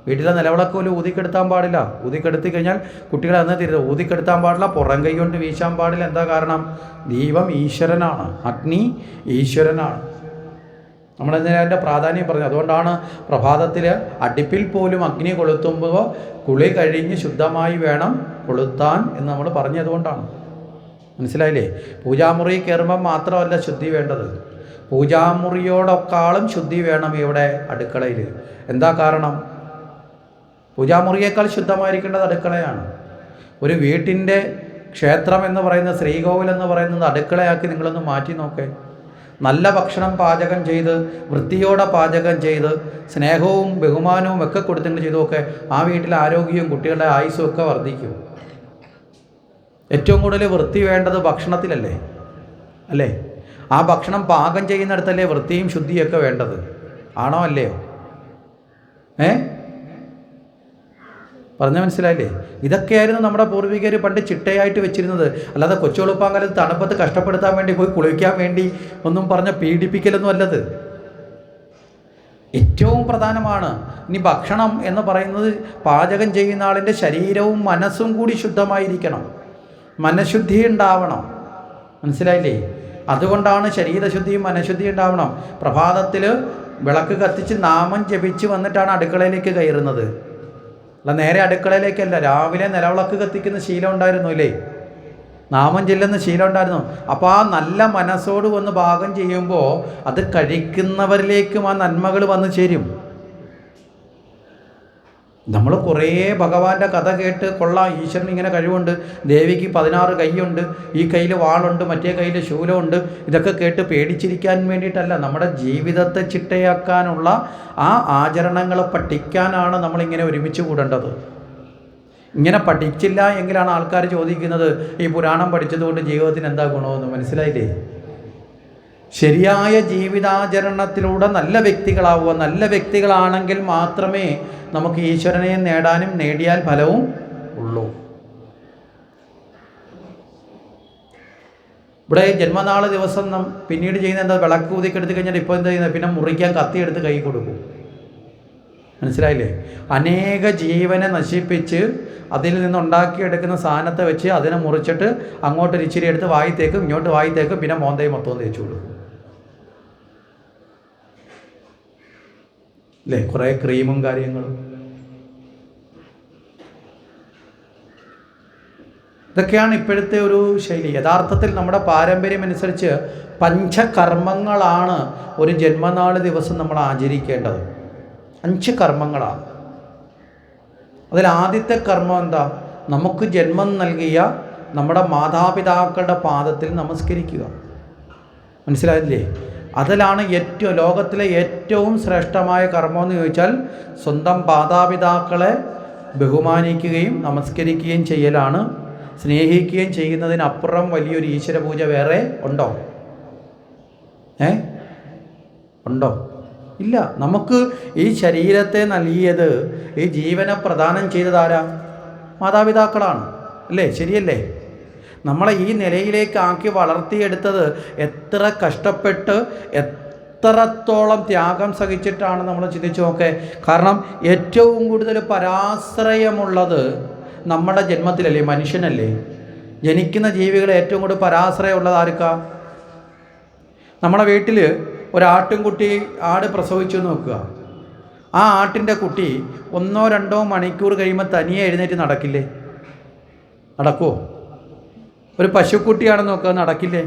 വീട്ടിലെ നിലവിളക്ക് പോലും ഊതിക്കെടുത്താൻ പാടില്ല. ഊതിക്കെടുത്തി കഴിഞ്ഞാൽ കുട്ടികളെ അന്ന് തിരുത്. ഊതിക്കെടുത്താൻ പാടില്ല, പുറം കൈ കൊണ്ട് വീശാൻ പാടില്ല. എന്താ കാരണം? ദീപം ഈശ്വരനാണ്, അഗ്നി ഈശ്വരനാണ്. നമ്മളതിൻ്റെ പ്രാധാന്യം പറഞ്ഞു. അതുകൊണ്ടാണ് പ്രഭാതത്തിൽ അടുപ്പിൽ പോലും അഗ്നി കൊളുത്തുമ്പോൾ കുളി കഴിഞ്ഞ് ശുദ്ധമായി വേണം കൊളുത്താൻ എന്ന് നമ്മൾ പറഞ്ഞതുകൊണ്ടാണ്. മനസ്സിലായില്ലേ? പൂജാമുറി കയറുമ്പം മാത്രമല്ല ശുദ്ധി വേണ്ടത്, പൂജാമുറിയോടൊക്കാളും ശുദ്ധി വേണം ഇവിടെ അടുക്കളയിൽ. എന്താ കാരണം? പൂജാമുറിയേക്കാൾ ശുദ്ധമായിരിക്കേണ്ടത് അടുക്കളയാണ്. ഒരു വീട്ടിൻ്റെ ക്ഷേത്രം എന്ന് പറയുന്ന ശ്രീകോവിൽ എന്ന് പറയുന്നത് അടുക്കളയാക്കി നിങ്ങളൊന്ന് മാറ്റി നോക്കേ. നല്ല ഭക്ഷണം പാചകം ചെയ്ത് വൃത്തിയോടെ പാചകം ചെയ്ത് സ്നേഹവും ബഹുമാനവും ഒക്കെ കൊടുത്തെങ്കിൽ ചെയ്തൊക്കെ ആ വീട്ടിലെ ആരോഗ്യവും കുട്ടികളുടെ ആയുസ്സും ഒക്കെ വർദ്ധിക്കും. ഏറ്റവും കൂടുതൽ വൃത്തി വേണ്ടത് ഭക്ഷണത്തിലല്ലേ? അല്ലേ? ആ ഭക്ഷണം പാകം ചെയ്യുന്നിടത്തല്ലേ വൃത്തിയും ശുദ്ധിയൊക്കെ വേണ്ടത്? ആണോ അല്ലയോ? പറഞ്ഞ മനസ്സിലായില്ലേ? ഇതൊക്കെയായിരുന്നു നമ്മുടെ പൂർവികർ പണ്ട് ചിട്ടയായിട്ട് വെച്ചിരുന്നത്. അല്ലാതെ കൊച്ചുളുപ്പാങ്കാലത്ത് തണുപ്പത്ത് കഷ്ടപ്പെടുത്താൻ വേണ്ടി പോയി കുളിക്കാൻ വേണ്ടി ഒന്നും പറഞ്ഞ പീഡിപ്പിക്കലൊന്നും അല്ലത്. ഏറ്റവും പ്രധാനമാണ്. ഇനി ഭക്ഷണം എന്ന് പറയുന്നത് പാചകം ചെയ്യുന്ന ആളിൻ്റെ ശരീരവും മനസ്സും കൂടി ശുദ്ധമായിരിക്കണം, മനഃശുദ്ധി ഉണ്ടാവണം. മനസ്സിലായില്ലേ? അതുകൊണ്ടാണ് ശരീരശുദ്ധിയും മനഃശുദ്ധിയും ഉണ്ടാവണം. പ്രഭാതത്തിൽ വിളക്ക് കത്തിച്ച് നാമം ജപിച്ച് വന്നിട്ടാണ് അടുക്കളയിലേക്ക് കയറുന്നത്. അല്ല നേരെ അടുക്കളയിലേക്കല്ല. രാവിലെ നിലവിളക്ക് കത്തിക്കുന്ന ശീലം ഉണ്ടായിരുന്നു ഇല്ലേ? നാമം ചെല്ലുന്ന ശീലം ഉണ്ടായിരുന്നു. അപ്പോൾ ആ നല്ല മനസ്സോട് വന്ന് പാകം ചെയ്യുമ്പോൾ അത് കഴിക്കുന്നവരിലേക്കും ആ നന്മകൾ വന്നു ചേരും. നമ്മൾ കുറേ ഭഗവാന്റെ കഥ കേട്ട് കൊള്ളാം, ഈശ്വരൻ ഇങ്ങനെ കഴിവുണ്ട്, ദേവിക്ക് 16 കൈയുണ്ട്, ഈ കയ്യിൽ വാളുണ്ട്, മറ്റേ കയ്യിൽ ശൂലമുണ്ട്, ഇതൊക്കെ കേട്ട് പേടിച്ചിരിക്കാൻ വേണ്ടിയിട്ടല്ല. നമ്മുടെ ജീവിതത്തെ ചിട്ടയാക്കാനുള്ള ആ ആചരണങ്ങൾ പഠിക്കാനാണ് നമ്മളിങ്ങനെ ഒരുമിച്ച് കൂടേണ്ടത്. ഇങ്ങനെ പഠിച്ചില്ല എങ്കിലാണ് ആൾക്കാർ ചോദിക്കുന്നത്, ഈ പുരാണം പഠിച്ചതുകൊണ്ട് ജീവിതത്തിന് എന്താ ഗുണമെന്ന്. മനസ്സിലായില്ലേ? ശരിയായ ജീവിതാചരണത്തിലൂടെ നല്ല വ്യക്തികളാവുക. നല്ല വ്യക്തികളാണെങ്കിൽ മാത്രമേ നമുക്ക് ഈശ്വരനെ നേടാനും നേടിയാൽ ഫലവും ഉള്ളൂ. ഇവിടെ ജന്മനാൾ ദിവസം പിന്നീട് ചെയ്യുന്ന എന്താ? വിളക്ക് ഊതിക്കെടുത്ത് കഴിഞ്ഞാൽ ഇപ്പോൾ എന്താ ചെയ്യുന്നത്? പിന്നെ മുറിക്കാൻ കത്തിയെടുത്ത് കൈ കൊടുക്കും. മനസ്സിലായില്ലേ? അനേക ജീവനെ നശിപ്പിച്ച് അതിൽ നിന്നുണ്ടാക്കിയെടുക്കുന്ന സാധനത്തെ വെച്ച് അതിനെ മുറിച്ചിട്ട് അങ്ങോട്ട് ഇച്ചിരി എടുത്ത് വായിത്തേക്കും, ഇങ്ങോട്ട് വായിത്തേക്കും, പിന്നെ മോന്തയും മൊത്തവും തേച്ചു കൊടുക്കും. അല്ലേ? കുറേ ക്രീമും കാര്യങ്ങളും. ഇതൊക്കെയാണ് ഇപ്പോഴത്തെ ഒരു ശൈലി. യഥാർത്ഥത്തിൽ നമ്മുടെ പാരമ്പര്യം അനുസരിച്ച് പഞ്ചകർമ്മങ്ങളാണ് ഒരു ജന്മനാൾ ദിവസം നമ്മൾ ആചരിക്കേണ്ടത്. 5 കർമ്മങ്ങളാണ്. അതിൽ ആദ്യത്തെ കർമ്മം എന്താ? നമുക്ക് ജന്മം നൽകിയ നമ്മുടെ മാതാപിതാക്കളുടെ പാദത്തിൽ നമസ്കരിക്കുക. മനസ്സിലായില്ലേ? അതിലാണ് ലോകത്തിലെ ഏറ്റവും ശ്രേഷ്ഠമായ കർമ്മം എന്ന് ചോദിച്ചാൽ സ്വന്തം മാതാപിതാക്കളെ ബഹുമാനിക്കുകയും നമസ്കരിക്കുകയും ചെയ്യലാണ്. സ്നേഹിക്കുകയും ചെയ്യുന്നതിനപ്പുറം വലിയൊരു ഈശ്വര പൂജ വേറെ ഉണ്ടോ? ഉണ്ടോ? ഇല്ല. നമുക്ക് ഈ ശരീരത്തെ നൽകിയത്, ഈ ജീവനെ പ്രദാനം ചെയ്തതാരാ? മാതാപിതാക്കളാണ്. അല്ലേ? ശരിയല്ലേ? നമ്മളെ ഈ നിലയിലേക്ക് ആക്കി വളർത്തിയെടുത്തത് എത്ര കഷ്ടപ്പെട്ട്, എത്രത്തോളം ത്യാഗം സഹിച്ചിട്ടാണ് നമ്മൾ ചിന്തിച്ചു നോക്കേ. കാരണം ഏറ്റവും കൂടുതൽ പരാശ്രയമുള്ളത് നമ്മുടെ ജന്മത്തിലല്ലേ? മനുഷ്യനല്ലേ? ജനിക്കുന്ന ജീവികൾ ഏറ്റവും കൂടുതൽ പരാശ്രയമുള്ളത് ആർക്കാ? നമ്മുടെ വീട്ടിൽ ഒരാട്ടിൻകുട്ടി ആട് പ്രസവിച്ചു നോക്കുക. ആ ആട്ടിൻ്റെ കുട്ടി 1-2 മണിക്കൂർ കഴിയുമ്പോൾ തനിയെ എഴുന്നേറ്റ് നടക്കില്ലേ? നടക്കുമോ? ഒരു പശുക്കുട്ടിയാണെന്ന് നോക്കുക, അത് നടക്കില്ലേ?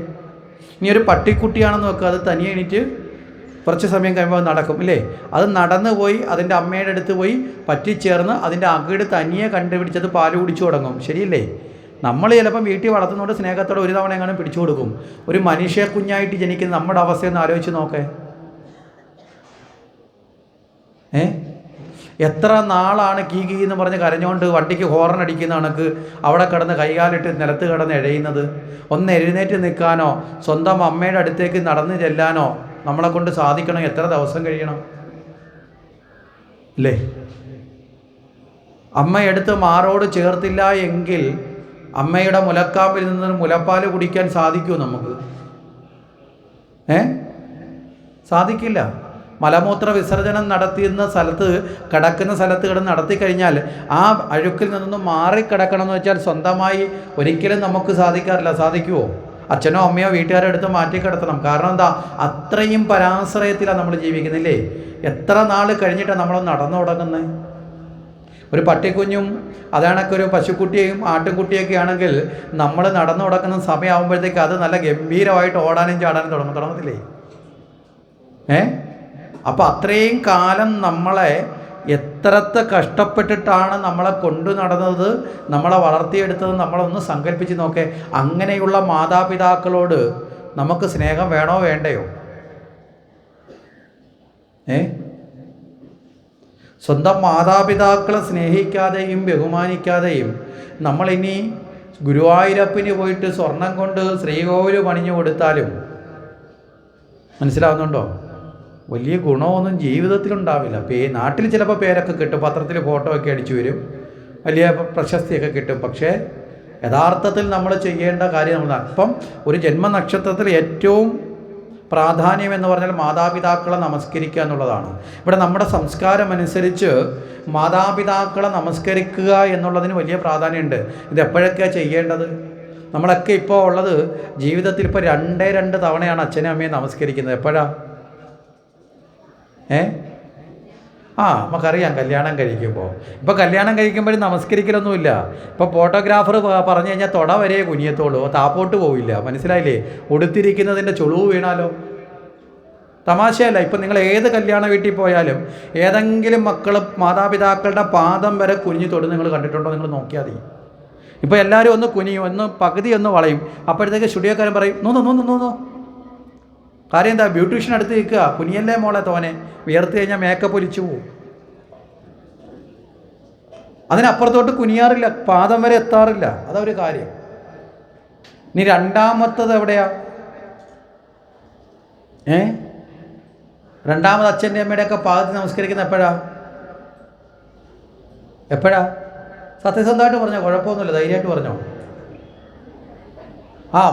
ഇനി ഒരു പട്ടിക്കുട്ടിയാണെന്ന് നോക്കുക, അത് തനിയെ എണീറ്റ് കുറച്ച് സമയം കഴിയുമ്പോൾ നടക്കും, ഇല്ലേ? അത് നടന്നു പോയി അതിൻ്റെ അമ്മയുടെ അടുത്ത് പോയി പറ്റിച്ചേർന്ന് അതിൻ്റെ അകിട് തനിയെ കണ്ടുപിടിച്ചത് പാല് കുടിച്ചു തുടങ്ങും. ശരിയല്ലേ? നമ്മൾ ചിലപ്പം വീട്ടിൽ വളർത്തുന്നതുകൊണ്ട് സ്നേഹത്തോടെ ഒരു തവണ എങ്ങനെ പിടിച്ചു കൊടുക്കും. ഒരു മനുഷ്യ കുഞ്ഞായിട്ട് ജനിക്കുന്ന നമ്മുടെ അവസ്ഥയൊന്ന് ആലോചിച്ച് നോക്കേ. എത്ര നാളാണ് കീ എന്ന് പറഞ്ഞ് കരഞ്ഞുകൊണ്ട് വണ്ടിക്ക് ഹോറൻ അടിക്കുന്ന കണക്ക് അവിടെ കിടന്ന് കൈകാലിട്ട് നിലത്ത് കിടന്ന് എഴയുന്നത്? ഒന്ന് എഴുന്നേറ്റ് നിൽക്കാനോ സ്വന്തം അമ്മയുടെ അടുത്തേക്ക് നടന്നു ചെല്ലാനോ നമ്മളെ കൊണ്ട് സാധിക്കണം? എത്ര ദിവസം കഴിയണം? അല്ലേ? അമ്മ എടുത്ത് മാറോട് ചേർത്തില്ല എങ്കിൽ അമ്മയുടെ മുലക്കാമ്പിൽ നിന്ന് മുലപ്പാൽ കുടിക്കാൻ സാധിക്കുമോ നമുക്ക്? സാധിക്കില്ല. മലമൂത്ര വിസർജനം നടത്തുന്ന സ്ഥലത്ത്, കിടക്കുന്ന സ്ഥലത്ത് കിടന്ന് നടത്തി കഴിഞ്ഞാൽ ആ അഴുക്കിൽ നിന്നൊന്നും മാറിക്കിടക്കണം എന്ന് വെച്ചാൽ സ്വന്തമായി ഒരിക്കലും നമുക്ക് സാധിക്കാറില്ല. സാധിക്കുമോ? അച്ഛനോ അമ്മയോ വീട്ടുകാരെ അടുത്ത് മാറ്റി കിടത്തണം. കാരണം എന്താ? അത്രയും പരാശ്രയത്തിലാണ് നമ്മൾ ജീവിക്കുന്നില്ലേ? എത്ര നാൾ കഴിഞ്ഞിട്ടാണ് നമ്മൾ നടന്നു തുടങ്ങുന്നത്? ഒരു പട്ടിക്കുഞ്ഞും അതാണൊക്കെ പശുക്കുട്ടിയെയും ആട്ടിൻകുട്ടിയൊക്കെ ആണെങ്കിൽ നമ്മൾ നടന്നു നടക്കുന്ന സമയമാകുമ്പോഴത്തേക്ക് അത് നല്ല ഗംഭീരമായിട്ട് ഓടാനും ചാടാനും തുടങ്ങത്തില്ലേ? അപ്പം അത്രയും കാലം നമ്മളെ എത്രത്തെ കഷ്ടപ്പെട്ടിട്ടാണ് നമ്മളെ കൊണ്ടു നടന്നത്, നമ്മളെ വളർത്തിയെടുത്തത്, നമ്മളൊന്ന് സങ്കല്പിച്ച് നോക്കേ. അങ്ങനെയുള്ള മാതാപിതാക്കളോട് നമുക്ക് സ്നേഹം വേണോ വേണ്ടയോ? സ്വന്തം മാതാപിതാക്കളെ സ്നേഹിക്കാതെയും ബഹുമാനിക്കാതെയും നമ്മളിനി ഗുരുവായൂരപ്പന് പോയിട്ട് സ്വർണം കൊണ്ട് ശ്രീകോവിൽ പണിഞ്ഞു കൊടുത്താലും, മനസ്സിലാവുന്നുണ്ടോ, വലിയ ഗുണമൊന്നും ജീവിതത്തിലുണ്ടാവില്ല. നാട്ടിൽ ചിലപ്പോൾ പേരൊക്കെ കിട്ടും, പത്രത്തിൽ ഫോട്ടോ ഒക്കെ അടിച്ചു വരും, വലിയ പ്രശസ്തിയൊക്കെ കിട്ടും. പക്ഷേ യഥാർത്ഥത്തിൽ നമ്മൾ ചെയ്യേണ്ട കാര്യം നമ്മൾ അപ്പം ഒരു ജന്മനക്ഷത്രത്തിൽ ഏറ്റവും പ്രാധാന്യം എന്ന് പറഞ്ഞാൽ മാതാപിതാക്കളെ നമസ്കരിക്കുക എന്നുള്ളതാണ്. ഇവിടെ നമ്മുടെ സംസ്കാരം അനുസരിച്ച് മാതാപിതാക്കളെ നമസ്കരിക്കുക എന്നുള്ളതിന് വലിയ പ്രാധാന്യമുണ്ട്. ഇത് എപ്പോഴൊക്കെയാണ് ചെയ്യേണ്ടത്? നമ്മളൊക്കെ ഇപ്പോൾ ഉള്ളത് ജീവിതത്തിൽ ഇപ്പോൾ 2 തവണയാണ് അച്ഛനും അമ്മയും നമസ്കരിക്കുന്നത്. എപ്പോഴാണ്? നമുക്കറിയാം കല്യാണം കഴിക്കുമ്പോൾ. ഇപ്പോൾ കല്യാണം കഴിക്കുമ്പോഴും നമസ്കരിക്കലൊന്നുമില്ല. ഇപ്പോൾ ഫോട്ടോഗ്രാഫർ പറഞ്ഞു കഴിഞ്ഞാൽ തൊട വരെ കുനിയത്തോളൂ, താപ്പോട്ട് പോവില്ല. മനസ്സിലായില്ലേ? ഉടുത്തിരിക്കുന്നതിൻ്റെ ചുളിവ് വീണാലോ? തമാശയല്ല. ഇപ്പം നിങ്ങൾ ഏത് കല്യാണ വീട്ടിൽ പോയാലും ഏതെങ്കിലും മക്കൾ മാതാപിതാക്കളുടെ പാദം വരെ കുനിഞ്ഞു തൊടും നിങ്ങൾ കണ്ടിട്ടുണ്ടോ? നിങ്ങൾ നോക്കിയാൽ മതി. ഇപ്പോൾ എല്ലാവരും ഒന്ന് കുനിയും, ഒന്ന് പകുതി ഒന്ന് വളയും. അപ്പോഴത്തേക്ക് സ്റ്റുഡിയോക്കാരൻ പറയും നോ. കാര്യം എന്താ? ബ്യൂട്ടീഷ്യൻ അടുത്ത് നിൽക്കുക, കുനിയല്ലേ മോളെ തോനെ, വിയർത്ത് കഴിഞ്ഞാൽ മേക്കപ്പ് ഒലിച്ചു പോവും. അതിനപ്പുറത്തോട്ട് കുനിയാറില്ല, പാദം വരെ എത്താറില്ല. അതൊരു കാര്യം. ഇനി രണ്ടാമത്തത് എവിടെയാ? രണ്ടാമത് അച്ഛൻ്റെ അമ്മയുടെയൊക്കെ പാദത്തിൽ നമസ്കരിക്കുന്ന എപ്പോഴാ? സത്യസന്ധമായിട്ട് പറഞ്ഞോ, കുഴപ്പമൊന്നുമില്ല, ധൈര്യമായിട്ട് പറഞ്ഞോ.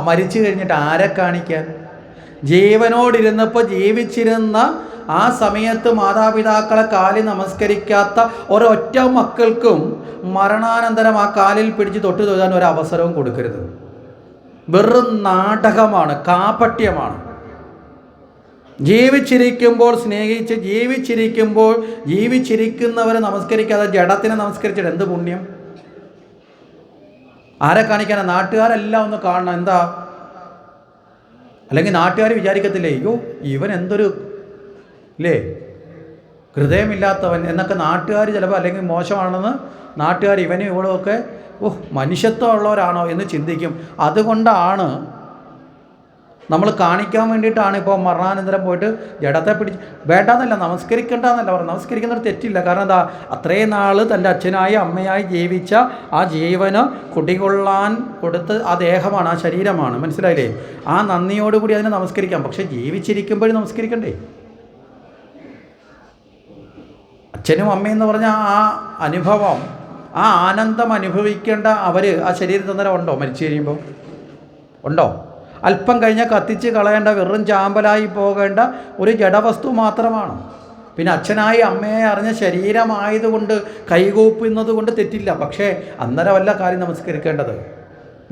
മരിച്ചു കഴിഞ്ഞിട്ട് ആരെ കാണിക്കാൻ? ജീവനോടിരുന്നപ്പോൾ ജീവിച്ചിരുന്ന ആ സമയത്ത് മാതാപിതാക്കളെ കാലിൽ നമസ്കരിക്കാത്ത ഒരൊറ്റ മക്കൾക്കും മരണാനന്തരം ആ കാലിൽ പിടിച്ച് തൊട്ട് തൊഴാൻ ഒരു അവസരവും കൊടുക്കരുത്. വെറും നാടകമാണ്, കാപട്യമാണ്. ജീവിച്ചിരിക്കുമ്പോൾ സ്നേഹിച്ച് ജീവിച്ചിരിക്കുന്നവരെ നമസ്കരിക്കാതെ ജഡത്തിനെ നമസ്കരിച്ചിട്ട് എന്ത് പുണ്യം? ആരെ കാണിക്കാനാണ്? നാട്ടുകാരെല്ലാം ഒന്ന് കാണണം. എന്താ? അല്ലെങ്കിൽ നാട്ടുകാർ വിചാരിക്കത്തില്ലേ, അയ്യോ ഇവൻ എന്തൊരു ഹൃദയമില്ലാത്തവൻ എന്നൊക്കെ നാട്ടുകാർ ചിലപ്പോൾ, അല്ലെങ്കിൽ മോശമാണെന്ന് നാട്ടുകാർ ഇവനും ഇവളുമൊക്കെ മനുഷ്യത്വമുള്ളവരാണോ എന്ന് ചിന്തിക്കും. അതുകൊണ്ടാണ് നമ്മൾ കാണിക്കാൻ വേണ്ടിയിട്ടാണ് ഇപ്പോൾ മരണാനന്തരം പോയിട്ട് ജഡത്തെ പിടിച്ച് വേണ്ടാന്നല്ല, നമസ്കരിക്കേണ്ടെന്നല്ല പറഞ്ഞു. നമസ്കരിക്കുന്നവർ തെറ്റില്ല. കാരണം എന്താ? അത്രയും നാൾ തൻ്റെ അച്ഛനായി അമ്മയായി ജീവിച്ച ആ ജീവന് കുടികൊള്ളാൻ കൊടുത്ത് ആ ദേഹമാണ്, ആ ശരീരമാണ്. മനസ്സിലായില്ലേ? ആ നന്ദിയോടുകൂടി അതിനെ നമസ്കരിക്കാം. പക്ഷെ ജീവിച്ചിരിക്കുമ്പോഴും നമസ്കരിക്കണ്ടേ? അച്ഛനും അമ്മയെന്ന് പറഞ്ഞാൽ ആ അനുഭവം, ആ ആനന്ദം അനുഭവിക്കേണ്ട അവർ ആ ശരീരത്തിൽ തന്നെ ഉണ്ടോ? മരിച്ചു കഴിയുമ്പോൾ ഉണ്ടോ? അല്പം കഴിഞ്ഞാൽ കത്തിച്ച് കളയേണ്ട, വെറും ചാമ്പലായി പോകേണ്ട ഒരു ജഡവസ്തു മാത്രമാണ്. പിന്നെ അച്ഛനായി അമ്മയെ അറിഞ്ഞ ശരീരമായതുകൊണ്ട് കൈകൂപ്പുന്നത് കൊണ്ട് തെറ്റില്ല. പക്ഷേ അന്നേരമല്ല കാര്യം നമസ്കരിക്കേണ്ടത്.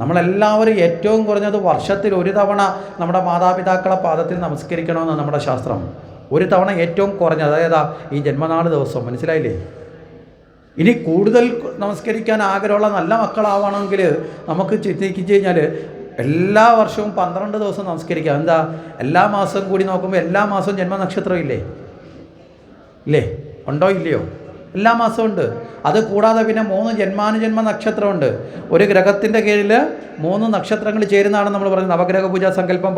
നമ്മളെല്ലാവരും ഏറ്റവും കുറഞ്ഞത് വർഷത്തിൽ ഒരു തവണ നമ്മുടെ മാതാപിതാക്കളെ പാദത്തിൽ നമസ്കരിക്കണമെന്ന് നമ്മുടെ ശാസ്ത്രം. ഒരു തവണ ഏറ്റവും കുറഞ്ഞത്, അതായത് ഈ ജന്മനാൾ ദിവസം. മനസ്സിലായില്ലേ? ഇനി കൂടുതൽ നമസ്കരിക്കാൻ ആഗ്രഹമുള്ള നല്ല മക്കളാവണമെങ്കിൽ നമുക്ക് ചിന്തിച്ചു കഴിഞ്ഞാൽ എല്ലാ വർഷവും 12 ദിവസം നമസ്കരിക്കാം. എന്താ? എല്ലാ മാസവും കൂടി നോക്കുമ്പോൾ എല്ലാ മാസവും ജന്മനക്ഷത്രം ഇല്ലേ? ഉണ്ടോ ഇല്ലയോ? എല്ലാ മാസവും ഉണ്ട്. അത് കൂടാതെ പിന്നെ 3 ജന്മാനുജന്മ നക്ഷത്രമുണ്ട്. ഒരു ഗ്രഹത്തിൻ്റെ കീഴിൽ 3 നക്ഷത്രങ്ങൾ ചേരുന്നതാണ് നമ്മൾ പറഞ്ഞത്, നവഗ്രഹ പൂജാ സങ്കല്പം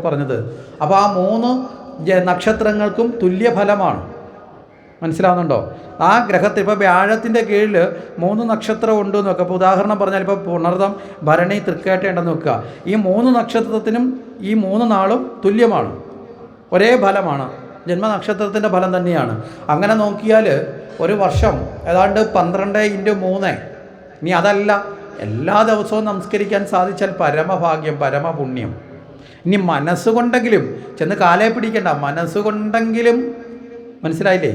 പറഞ്ഞത്. അപ്പോൾ ആ 3 നക്ഷത്രങ്ങൾക്കും തുല്യ ഫലമാണ്. മനസ്സിലാവുന്നുണ്ടോ? ആ ഗ്രഹത്തിൽ ഇപ്പോൾ വ്യാഴത്തിൻ്റെ കീഴിൽ 3 നക്ഷത്രം ഉണ്ട് എന്ന് വെക്കുക. അപ്പോൾ ഉദാഹരണം പറഞ്ഞാൽ ഇപ്പോൾ പുണർതം, ഭരണി, തൃക്കേട്ട ഉണ്ടെന്ന് വെക്കുക. ഈ 3 നക്ഷത്രത്തിനും ഈ 3 നാളും തുല്യമാണ്, ഒരേ ഫലമാണ്, ജന്മനക്ഷത്രത്തിൻ്റെ ഫലം തന്നെയാണ്. അങ്ങനെ നോക്കിയാൽ ഒരു വർഷം ഏതാണ്ട് 12x3. ഇനി അതല്ല, എല്ലാ ദിവസവും നമസ്കരിക്കാൻ സാധിച്ചാൽ പരമഭാഗ്യം, പരമപുണ്യം. ഇനി മനസ്സുകൊണ്ടെങ്കിലും ചെന്ന് കാലേ പിടിക്കണ്ട, മനസ്സുകൊണ്ടെങ്കിലും മനസ്സിലായില്ലേ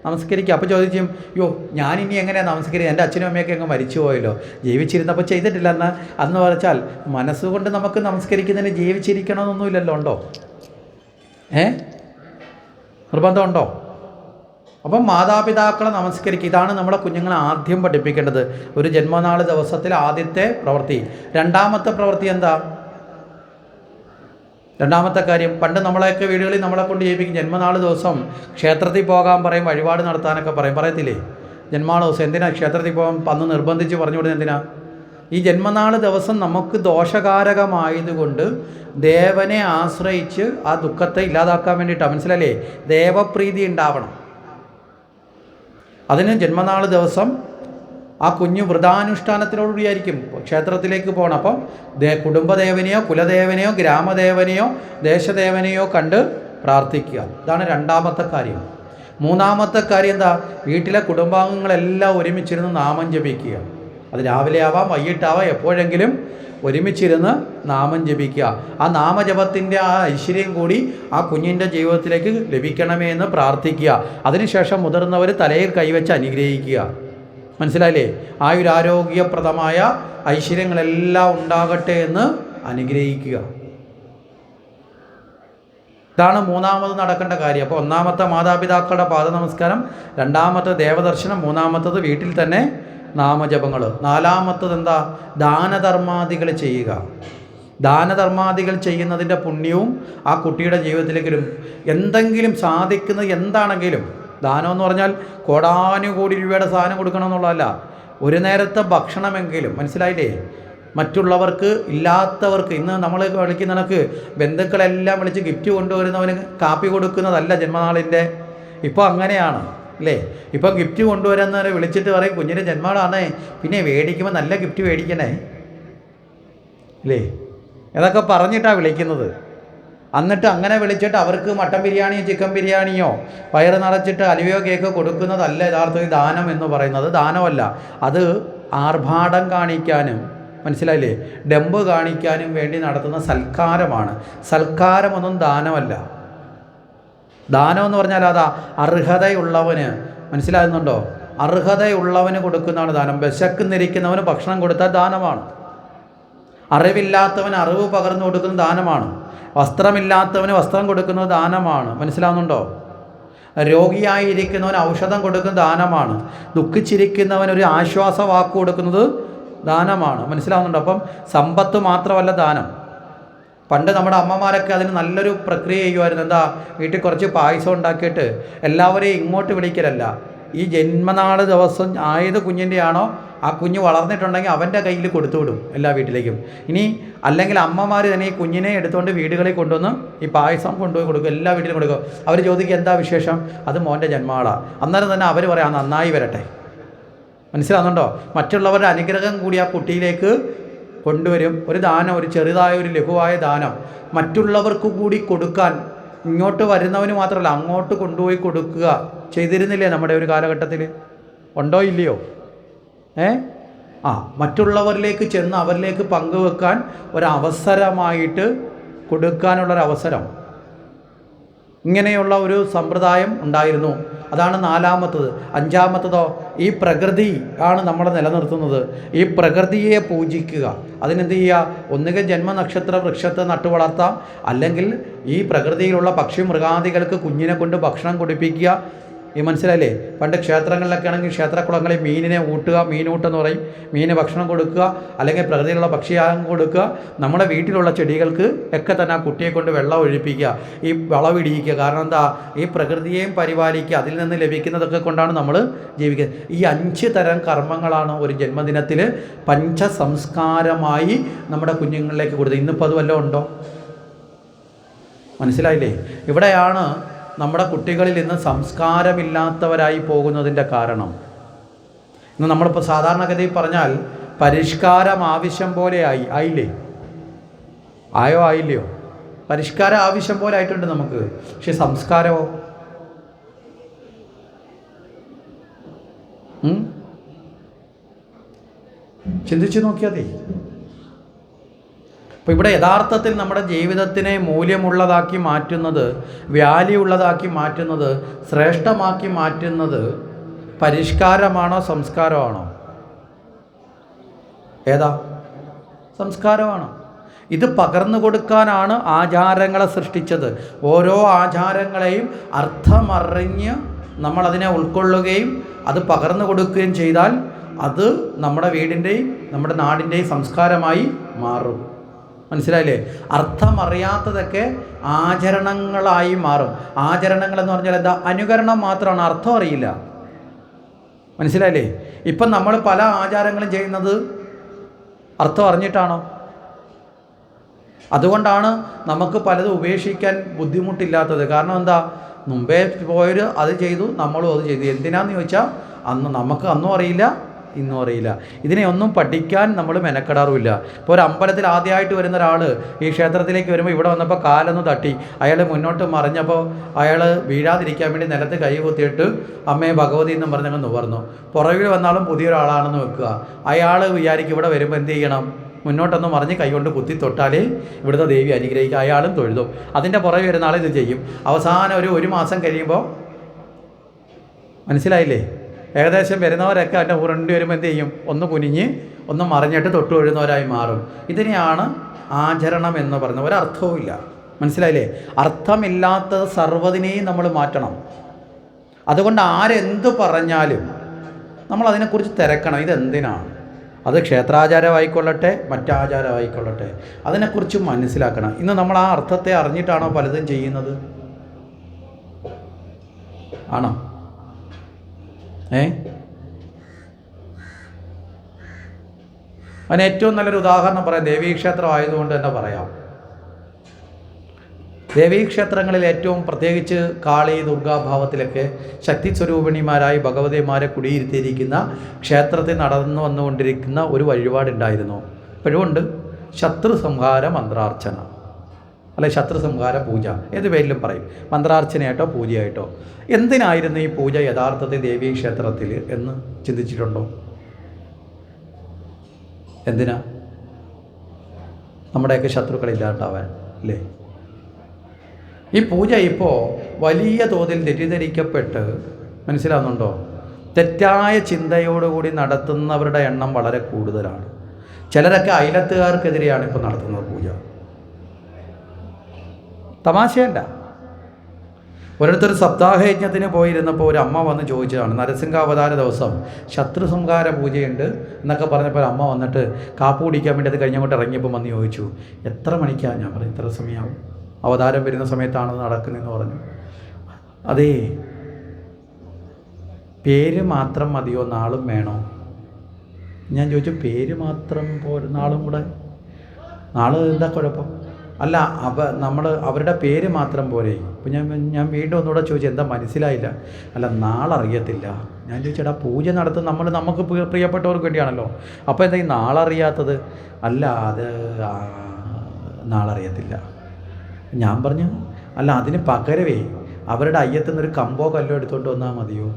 നമസ്കരിക്കുക. അപ്പോൾ ചോദിച്ചും, യോ ഞാനിനി എങ്ങനെയാണ് നമസ്കരിക്കുക? എൻ്റെ അച്ഛനും അമ്മയൊക്കെ അങ്ങ് മരിച്ചു പോയല്ലോ, ജീവിച്ചിരുന്നപ്പോൾ ചെയ്തിട്ടില്ലെന്ന് അന്ന് പറഞ്ഞാൽ മനസ്സുകൊണ്ട് നമുക്ക് നമസ്കരിക്കുന്നതിന് ജീവിച്ചിരിക്കണമെന്നൊന്നുമില്ലല്ലോ. ഉണ്ടോ? നിർബന്ധമുണ്ടോ? അപ്പം മാതാപിതാക്കളെ നമസ്കരിക്കുക. ഇതാണ് നമ്മളെ കുഞ്ഞുങ്ങളെ ആദ്യം പഠിപ്പിക്കേണ്ടത്. ഒരു ജന്മനാൾ ദിവസത്തിൽ ആദ്യത്തെ പ്രവൃത്തി. രണ്ടാമത്തെ പ്രവൃത്തി എന്താ? രണ്ടാമത്തെ കാര്യം, പണ്ട് നമ്മളെയൊക്കെ വീടുകളിൽ നമ്മളെ കൊണ്ട് ചെയ്യിപ്പിക്കും. ജന്മനാൾ ദിവസം ക്ഷേത്രത്തിൽ പോകാൻ പറയും, വഴിപാട് നടത്താനൊക്കെ പറയത്തില്ലേ? ജന്മനാൾ ദിവസം എന്തിനാ ക്ഷേത്രത്തിൽ പോകാൻ അന്ന് നിർബന്ധിച്ച് പറഞ്ഞു വിടുന്നത്? എന്തിനാ? ഈ ജന്മനാൾ ദിവസം നമുക്ക് ദോഷകാരകമായതുകൊണ്ട് ദേവനെ ആശ്രയിച്ച് ആ ദുഃഖത്തെ ഇല്ലാതാക്കാൻ വേണ്ടിയിട്ടാണ്. മനസ്സിലല്ലേ? ദേവപ്രീതി ഉണ്ടാവണം. അതിന് ജന്മനാൾ ദിവസം ആ കുഞ്ഞു വ്രതാനുഷ്ഠാനത്തിനോടുകൂടിയായിരിക്കും ക്ഷേത്രത്തിലേക്ക് പോകണം. അപ്പം കുടുംബദേവനെയോ കുലദേവനെയോ ഗ്രാമദേവനെയോ ദേശദേവനെയോ കണ്ട് പ്രാർത്ഥിക്കുക. ഇതാണ് രണ്ടാമത്തെ കാര്യം. മൂന്നാമത്തെ കാര്യം എന്താ? വീട്ടിലെ കുടുംബാംഗങ്ങളെല്ലാം ഒരുമിച്ചിരുന്ന് നാമം ജപിക്കുക. അത് രാവിലെ ആവാം, വൈകിട്ടാവാം, എപ്പോഴെങ്കിലും ഒരുമിച്ചിരുന്ന് നാമം ജപിക്കുക. ആ നാമജപത്തിൻ്റെ ആ ഐശ്വര്യം കൂടി ആ കുഞ്ഞിൻ്റെ ജീവിതത്തിലേക്ക് ലഭിക്കണമേ എന്ന് പ്രാർത്ഥിക്കുക. അതിനുശേഷം മുതിർന്നവർ തലയിൽ കൈവച്ച് അനുഗ്രഹിക്കുക. മനസ്സിലായില്ലേ? ആയുരാരോഗ്യപ്രദമായ ഐശ്വര്യങ്ങളെല്ലാം ഉണ്ടാകട്ടെ എന്ന് അനുഗ്രഹിക്കുക. ഇതാണ് മൂന്നാമത് നടക്കേണ്ട കാര്യം. അപ്പോൾ ഒന്നാമത്തെ മാതാപിതാക്കളുടെ പാദനമസ്കാരം, രണ്ടാമത്തെ ദേവദർശനം, മൂന്നാമത്തത് വീട്ടിൽ തന്നെ നാമജപങ്ങൾ. നാലാമത്തത് എന്താ? ദാനധർമാദികൾ ചെയ്യുക. ദാനധർമാദികൾ ചെയ്യുന്നതിൻ്റെ പുണ്യവും ആ കുട്ടിയുടെ ജീവിതത്തിലേക്ക് വരും. എന്തെങ്കിലും സാധിക്കുന്നത് എന്താണെങ്കിലും, ദാനം എന്ന് പറഞ്ഞാൽ കോടാനുകോടി രൂപയുടെ സാധനം കൊടുക്കണമെന്നുള്ളതല്ല, ഒരു നേരത്തെ ഭക്ഷണമെങ്കിലും. മനസ്സിലായില്ലേ? മറ്റുള്ളവർക്ക് ഇല്ലാത്തവർക്ക്, ഇന്ന് നമ്മൾ വിളിക്കുന്ന കണക്ക് ബന്ധുക്കളെല്ലാം വിളിച്ച് ഗിഫ്റ്റ് കൊണ്ടുവരുന്നവന് കാപ്പി കൊടുക്കുന്നതല്ല ജന്മനാളിൻ്റെ. ഇപ്പോൾ അങ്ങനെയാണ് അല്ലേ? ഇപ്പം ഗിഫ്റ്റ് കൊണ്ടുവരുന്നവരെ വിളിച്ചിട്ട് പറയും കുഞ്ഞിൻ്റെ ജന്മനാളാണേ, പിന്നെ മേടിക്കുമ്പോൾ നല്ല ഗിഫ്റ്റ് മേടിക്കണേ അല്ലേ? ഇതൊക്കെ പറഞ്ഞിട്ടാണ് വിളിക്കുന്നത്. എന്നിട്ട് അങ്ങനെ വിളിച്ചിട്ട് അവർക്ക് മട്ടൻ ബിരിയാണിയോ ചിക്കൻ ബിരിയാണിയോ വയറ് നിറച്ചിട്ട് അലുവയോ കേക്ക് കൊടുക്കുന്നതല്ല യഥാർത്ഥത്തിൽ ദാനം എന്ന് പറയുന്നത്. ദാനമല്ല, അത് ആർഭാടം കാണിക്കാനും, മനസ്സിലായില്ലേ, ഡംബ് കാണിക്കാനും വേണ്ടി നടത്തുന്ന സൽക്കാരമാണ്. സൽക്കാരമൊന്നും ദാനമല്ല. ദാനം എന്ന് പറഞ്ഞാൽ അതാ അർഹതയുള്ളവന്, മനസ്സിലാകുന്നുണ്ടോ? അർഹതയുള്ളവന് കൊടുക്കുന്നതാണ് ദാനം. വിശക്കുന്നിരിക്കുന്നവന് ഭക്ഷണം കൊടുത്താൽ ദാനമാണ്. അറിവില്ലാത്തവന് അറിവ് പകർന്നു കൊടുക്കുന്നത് ദാനമാണ്. വസ്ത്രമില്ലാത്തവന് വസ്ത്രം കൊടുക്കുന്നത് ദാനമാണ്. മനസ്സിലാവുന്നുണ്ടോ? രോഗിയായിരിക്കുന്നവന് ഔഷധം കൊടുക്കുന്നത് ദാനമാണ്. ദുഃഖിച്ചിരിക്കുന്നവന് ഒരു ആശ്വാസ വാക്ക് കൊടുക്കുന്നത് ദാനമാണ്. മനസ്സിലാവുന്നുണ്ടോ? അപ്പം സമ്പത്ത് മാത്രമല്ല ദാനം. പണ്ട് നമ്മുടെ അമ്മമാരൊക്കെ അതിന് നല്ലൊരു പ്രക്രിയ ചെയ്യുമായിരുന്നു. എന്താ? വീട്ടിൽ കുറച്ച് പായസം ഉണ്ടാക്കിയിട്ട് എല്ലാവരെയും ഇങ്ങോട്ട് വിളിക്കലല്ല, ഈ ജന്മനാൾ ദിവസം ആയത് കുഞ്ഞിൻ്റെ ആണോ ആ കുഞ്ഞ് വളർന്നിട്ടുണ്ടെങ്കിൽ അവൻ്റെ കയ്യിൽ കൊടുത്തു വിടും എല്ലാ വീട്ടിലേക്കും. ഇനി അല്ലെങ്കിൽ അമ്മമാർ തന്നെ ഈ കുഞ്ഞിനെ എടുത്തുകൊണ്ട് വീടുകളിൽ കൊണ്ടുവന്ന് ഈ പായസം കൊണ്ടുപോയി കൊടുക്കും, എല്ലാ വീട്ടിലും കൊടുക്കും. അവർ ചോദിക്കും എന്താ വിശേഷം? അത് മോൻ്റെ ജന്മനാളാണ്. അന്നേരം തന്നെ അവർ പറയാം നന്നായി വരട്ടെ. മനസ്സിലാകുന്നുണ്ടോ? മറ്റുള്ളവരുടെ അനുഗ്രഹം കൂടി ആ കുട്ടിയിലേക്ക് കൊണ്ടുവരും. ഒരു ദാനം, ഒരു ചെറുതായ ഒരു ലഘുവായ ദാനം മറ്റുള്ളവർക്ക് കൂടി കൊടുക്കാൻ, ഇങ്ങോട്ട് വരുന്നവന് മാത്രമല്ല അങ്ങോട്ട് കൊണ്ടുപോയി കൊടുക്കുക ചെയ്തിരുന്നില്ലേ നമ്മുടെ ഒരു കാലഘട്ടത്തിൽ? ഉണ്ടോ ഇല്ലയോ? മറ്റുള്ളവരിലേക്ക് ചെന്ന് അവരിലേക്ക് പങ്കുവെക്കാൻ ഒരവസരമായിട്ട് കൊടുക്കാനുള്ളൊരവസരം, ഇങ്ങനെയുള്ള ഒരു സമ്പ്രദായം ഉണ്ടായിരുന്നു. അതാണ് നാലാമത്തത്. അഞ്ചാമത്തതോ, ഈ പ്രകൃതി ആണ് നമ്മളെ നിലനിർത്തുന്നത്. ഈ പ്രകൃതിയെ പൂജിക്കുക. അതിനെന്ത് ചെയ്യുക? ഒന്നുകിൽ ജന്മനക്ഷത്ര വൃക്ഷത്തെ നട്ടുവളർത്താം, അല്ലെങ്കിൽ ഈ പ്രകൃതിയിലുള്ള പക്ഷി മൃഗാദികൾക്ക് കുഞ്ഞിനെ കൊണ്ട് ഭക്ഷണം കൊടുപ്പിക്കുക. ഈ മനസ്സിലായില്ലേ? പണ്ട് ക്ഷേത്രങ്ങളിലൊക്കെ ആണെങ്കിൽ ക്ഷേത്രക്കുളങ്ങളിൽ മീനിനെ ഊട്ടുക, മീനൂട്ടെന്ന് പറയും. മീന് ഭക്ഷണം കൊടുക്കുക, അല്ലെങ്കിൽ പ്രകൃതിയിലുള്ള പക്ഷിയാഗം കൊടുക്കുക. നമ്മുടെ വീട്ടിലുള്ള ചെടികൾക്ക് ഒക്കെ തന്നെ ആ കുട്ടിയെ കൊണ്ട് വെള്ളം ഒഴിപ്പിക്കുക, ഈ വളവിടിയിക്കുക. കാരണം എന്താ? ഈ പ്രകൃതിയെയും പരിപാലിക്കുക. അതിൽ നിന്ന് ലഭിക്കുന്നതൊക്കെ കൊണ്ടാണ് നമ്മൾ ജീവിക്കുന്നത്. ഈ 5 തരം കർമ്മങ്ങളാണ് ഒരു ജന്മദിനത്തിൽ പഞ്ചസംസ്കാരമായി നമ്മുടെ കുഞ്ഞുങ്ങളിലേക്ക് കൊടുത്തത്. ഇന്നിപ്പോൾ അത് വല്ലതും ഉണ്ടോ? മനസ്സിലായില്ലേ? ഇവിടെയാണ് നമ്മുടെ കുട്ടികളിൽ ഇന്ന് സംസ്കാരമില്ലാത്തവരായി പോകുന്നതിൻ്റെ കാരണം. ഇന്ന് നമ്മളിപ്പോൾ സാധാരണഗതിയിൽ പറഞ്ഞാൽ പരിഷ്കാരം ആവശ്യം പോലെ ആയില്ലേ? ആയില്ലയോ? പരിഷ്കാരം ആവശ്യം പോലെ ആയിട്ടുണ്ട് നമുക്ക്. പക്ഷെ സംസ്കാരമോ? ചിന്തിച്ചു നോക്കിയാൽ മതി. അപ്പോൾ ഇവിടെ യഥാർത്ഥത്തിൽ നമ്മുടെ ജീവിതത്തിനെ മൂല്യമുള്ളതാക്കി മാറ്റുന്നത്, വാല്യൂ ഉള്ളതാക്കി മാറ്റുന്നത്, ശ്രേഷ്ഠമാക്കി മാറ്റുന്നത് പരിഷ്കാരമാണോ സംസ്കാരമാണോ? ഏതാ? സംസ്കാരമാണ്. ഇത് പകർന്നു കൊടുക്കാനാണ് ആചാരങ്ങളെ സൃഷ്ടിച്ചത്. ഓരോ ആചാരങ്ങളെയും അർത്ഥമറിഞ്ഞ് നമ്മളതിനെ ഉൾക്കൊള്ളുകയും അത് പകർന്നു കൊടുക്കുകയും ചെയ്താൽ അത് നമ്മുടെ വീടിൻ്റെയും നമ്മുടെ നാടിൻ്റെയും സംസ്കാരമായി മാറും. മനസ്സിലായില്ലേ? അർത്ഥമറിയാത്തതൊക്കെ ആചരണങ്ങളായി മാറും. ആചരണങ്ങളെന്ന് പറഞ്ഞാൽ എന്താ? അനുകരണം മാത്രമാണ്, അർത്ഥം അറിയില്ല. മനസ്സിലായില്ലേ? ഇപ്പം നമ്മൾ പല ആചാരങ്ങളും ചെയ്യുന്നത് അർത്ഥം അറിഞ്ഞിട്ടാണോ? അതുകൊണ്ടാണ് നമുക്ക് പലതും ഉപേക്ഷിക്കാൻ ബുദ്ധിമുട്ടില്ലാത്തത്. കാരണം എന്താ? മുമ്പേ പോയവർ അത് ചെയ്തു, നമ്മളും അത് ചെയ്തു. എന്തിനാന്ന് ചോദിച്ചാൽ നമുക്ക് അന്നും അറിയില്ല, ഇന്നും അറിയില്ല. ഇതിനെ ഒന്നും പഠിക്കാൻ നമ്മൾ മെനക്കെടാറുമില്ല. ഇപ്പോൾ ഒരു അമ്പലത്തിൽ ആദ്യമായിട്ട് വരുന്ന ഒരാൾ ഈ ക്ഷേത്രത്തിലേക്ക് വരുമ്പോൾ ഇവിടെ വന്നപ്പോൾ കാലൊന്ന് തട്ടി, അയാൾ മുന്നോട്ട് മറിഞ്ഞപ്പോൾ അയാൾ വീഴാതിരിക്കാൻ വേണ്ടി നിലത്ത് കൈ കുത്തിയിട്ട് അമ്മയെ ഭഗവതി എന്നും പറഞ്ഞങ്ങ് നുകർന്നു. പുറകിൽ വന്നാലും പുതിയൊരാളാണെന്ന് വെക്കുക. അയാൾ വിചാരിക്കും ഇവിടെ വരുമ്പോൾ എന്ത് ചെയ്യണം? മുന്നോട്ടൊന്ന് മറിഞ്ഞ് കൈകൊണ്ട് കുത്തി തൊട്ടാലേ ഇവിടുത്തെ ദേവി അനുഗ്രഹിക്കുക. അയാളും തൊഴുതും. അതിൻ്റെ പുറകെ വരുന്ന ആൾ ഇത് ചെയ്യും. അവസാനം ഒരു മാസം കഴിയുമ്പോൾ, മനസ്സിലായില്ലേ? ഏകദേശം വരുന്നവരൊക്കെ അതിൻ്റെ ഉരുണ്ടി വരുമ്പോൾ എന്ത് ചെയ്യും? ഒന്ന് കുനിഞ്ഞ് ഒന്ന് മറിഞ്ഞിട്ട് തൊട്ട് വീഴുന്നവരായി മാറും. ഇതിനെയാണ് ആചരണം എന്ന് പറയുന്നത്. ഒരർത്ഥവും ഇല്ല. മനസ്സിലായില്ലേ? അർത്ഥമില്ലാത്തത് സർവ്വതിനെയും നമ്മൾ മാറ്റണം. അതുകൊണ്ട് ആരെന്ത് പറഞ്ഞാലും നമ്മൾ അതിനെക്കുറിച്ച് തിരക്കണം. ഇതെന്തിനാണ്? അത് ക്ഷേത്രാചാരമായിക്കൊള്ളട്ടെ, മറ്റാചാരമായിക്കൊള്ളട്ടെ, അതിനെക്കുറിച്ച് മനസ്സിലാക്കണം. ഇന്ന് നമ്മൾ ആ അർത്ഥത്തെ അറിഞ്ഞിട്ടാണോ പലതും ചെയ്യുന്നത്? ആണോ? അതിന് ഏറ്റവും നല്ലൊരു ഉദാഹരണം പറയാം. ദേവീക്ഷേത്രം ആയതുകൊണ്ട് തന്നെ പറയാം. ദേവീക്ഷേത്രങ്ങളിൽ ഏറ്റവും പ്രത്യേകിച്ച് കാളി ദുർഗാഭാവത്തിലൊക്കെ ശക്തി സ്വരൂപിണിമാരായി ഭഗവതിമാരെ കുടിയിരുത്തിയിരിക്കുന്ന ക്ഷേത്രത്തിൽ നടന്നു വന്നുകൊണ്ടിരിക്കുന്ന ഒരു വഴിപാടുണ്ടായിരുന്നു. ഇപ്പോഴും ഉണ്ട്. ശത്രു സംഹാര മന്ത്രാർച്ചന, അല്ലെ ശത്രു സംഹാര പൂജ, ഏത് പേരിലും പറയും. മന്ത്രാർച്ചനയായിട്ടോ പൂജയായിട്ടോ. എന്തിനായിരുന്നു ഈ പൂജ യഥാർത്ഥത്തിൽ ദേവീക്ഷേത്രത്തിൽ എന്ന് ചിന്തിച്ചിട്ടുണ്ടോ? എന്തിനാ? നമ്മുടെയൊക്കെ ശത്രുക്കളില്ലാണ്ടാവാൻ, അല്ലേ? ഈ പൂജ ഇപ്പോൾ വലിയ തോതിൽ തെറ്റിദ്ധരിക്കപ്പെട്ട്, മനസ്സിലാവുന്നുണ്ടോ, തെറ്റായ ചിന്തയോടുകൂടി നടത്തുന്നവരുടെ എണ്ണം വളരെ കൂടുതലാണ്. ചിലരൊക്കെ അയലത്തുകാർക്കെതിരെയാണ് ഇപ്പോൾ നടത്തുന്നത് പൂജ. തമാശയല്ല. ഒരിടത്തൊരു സപ്താഹയജ്ഞത്തിന് പോയിരുന്നപ്പോൾ ഒരു അമ്മ വന്ന് ചോദിച്ചതാണ്, നരസിംഹാവതാര ദിവസം ശത്രു സംഹാര പൂജയുണ്ട് എന്നൊക്കെ പറഞ്ഞപ്പോൾ അമ്മ വന്നിട്ട് കാപ്പു കുടിക്കാൻ വേണ്ടി അത് കഴിഞ്ഞങ്ങോട്ട് ഇറങ്ങിയപ്പോൾ വന്ന് ചോദിച്ചു, എത്ര മണിക്കാണ്? ഞാൻ പറഞ്ഞു, ഇത്ര സമയമാവും, അവതാരം വരുന്ന സമയത്താണ് നടക്കുന്നതെന്ന് പറഞ്ഞു. അതേ, പേര് മാത്രം മതിയോ, നാളും വേണോ? ഞാൻ ചോദിച്ചു, പേര് മാത്രം പോരും, നാളും കൂടെ? നാള് എന്താ കുഴപ്പം? അല്ല, അവരുടെ പേര് മാത്രം പോരെ. ഇപ്പം ഞാൻ വീണ്ടും ഒന്നുകൂടെ ചോദിച്ചു, എന്താ മനസ്സിലായില്ല? അല്ല, നാളറിയത്തില്ല. ഞാൻ ചോദിച്ചേടാ, പൂജ നടത്തുന്ന നമുക്ക് പ്രിയപ്പെട്ടവർക്ക് വേണ്ടിയാണല്ലോ, അപ്പോൾ എന്താ ഈ നാളറിയാത്തത്? അല്ല, അത് നാളറിയത്തില്ല. ഞാൻ പറഞ്ഞു, അല്ല, അതിന് പകരമേ അവരുടെ അയ്യത്തുനിന്നൊരു കമ്പോ കല്ലോ എടുത്തുകൊണ്ട് വന്നാൽ മതിയോ?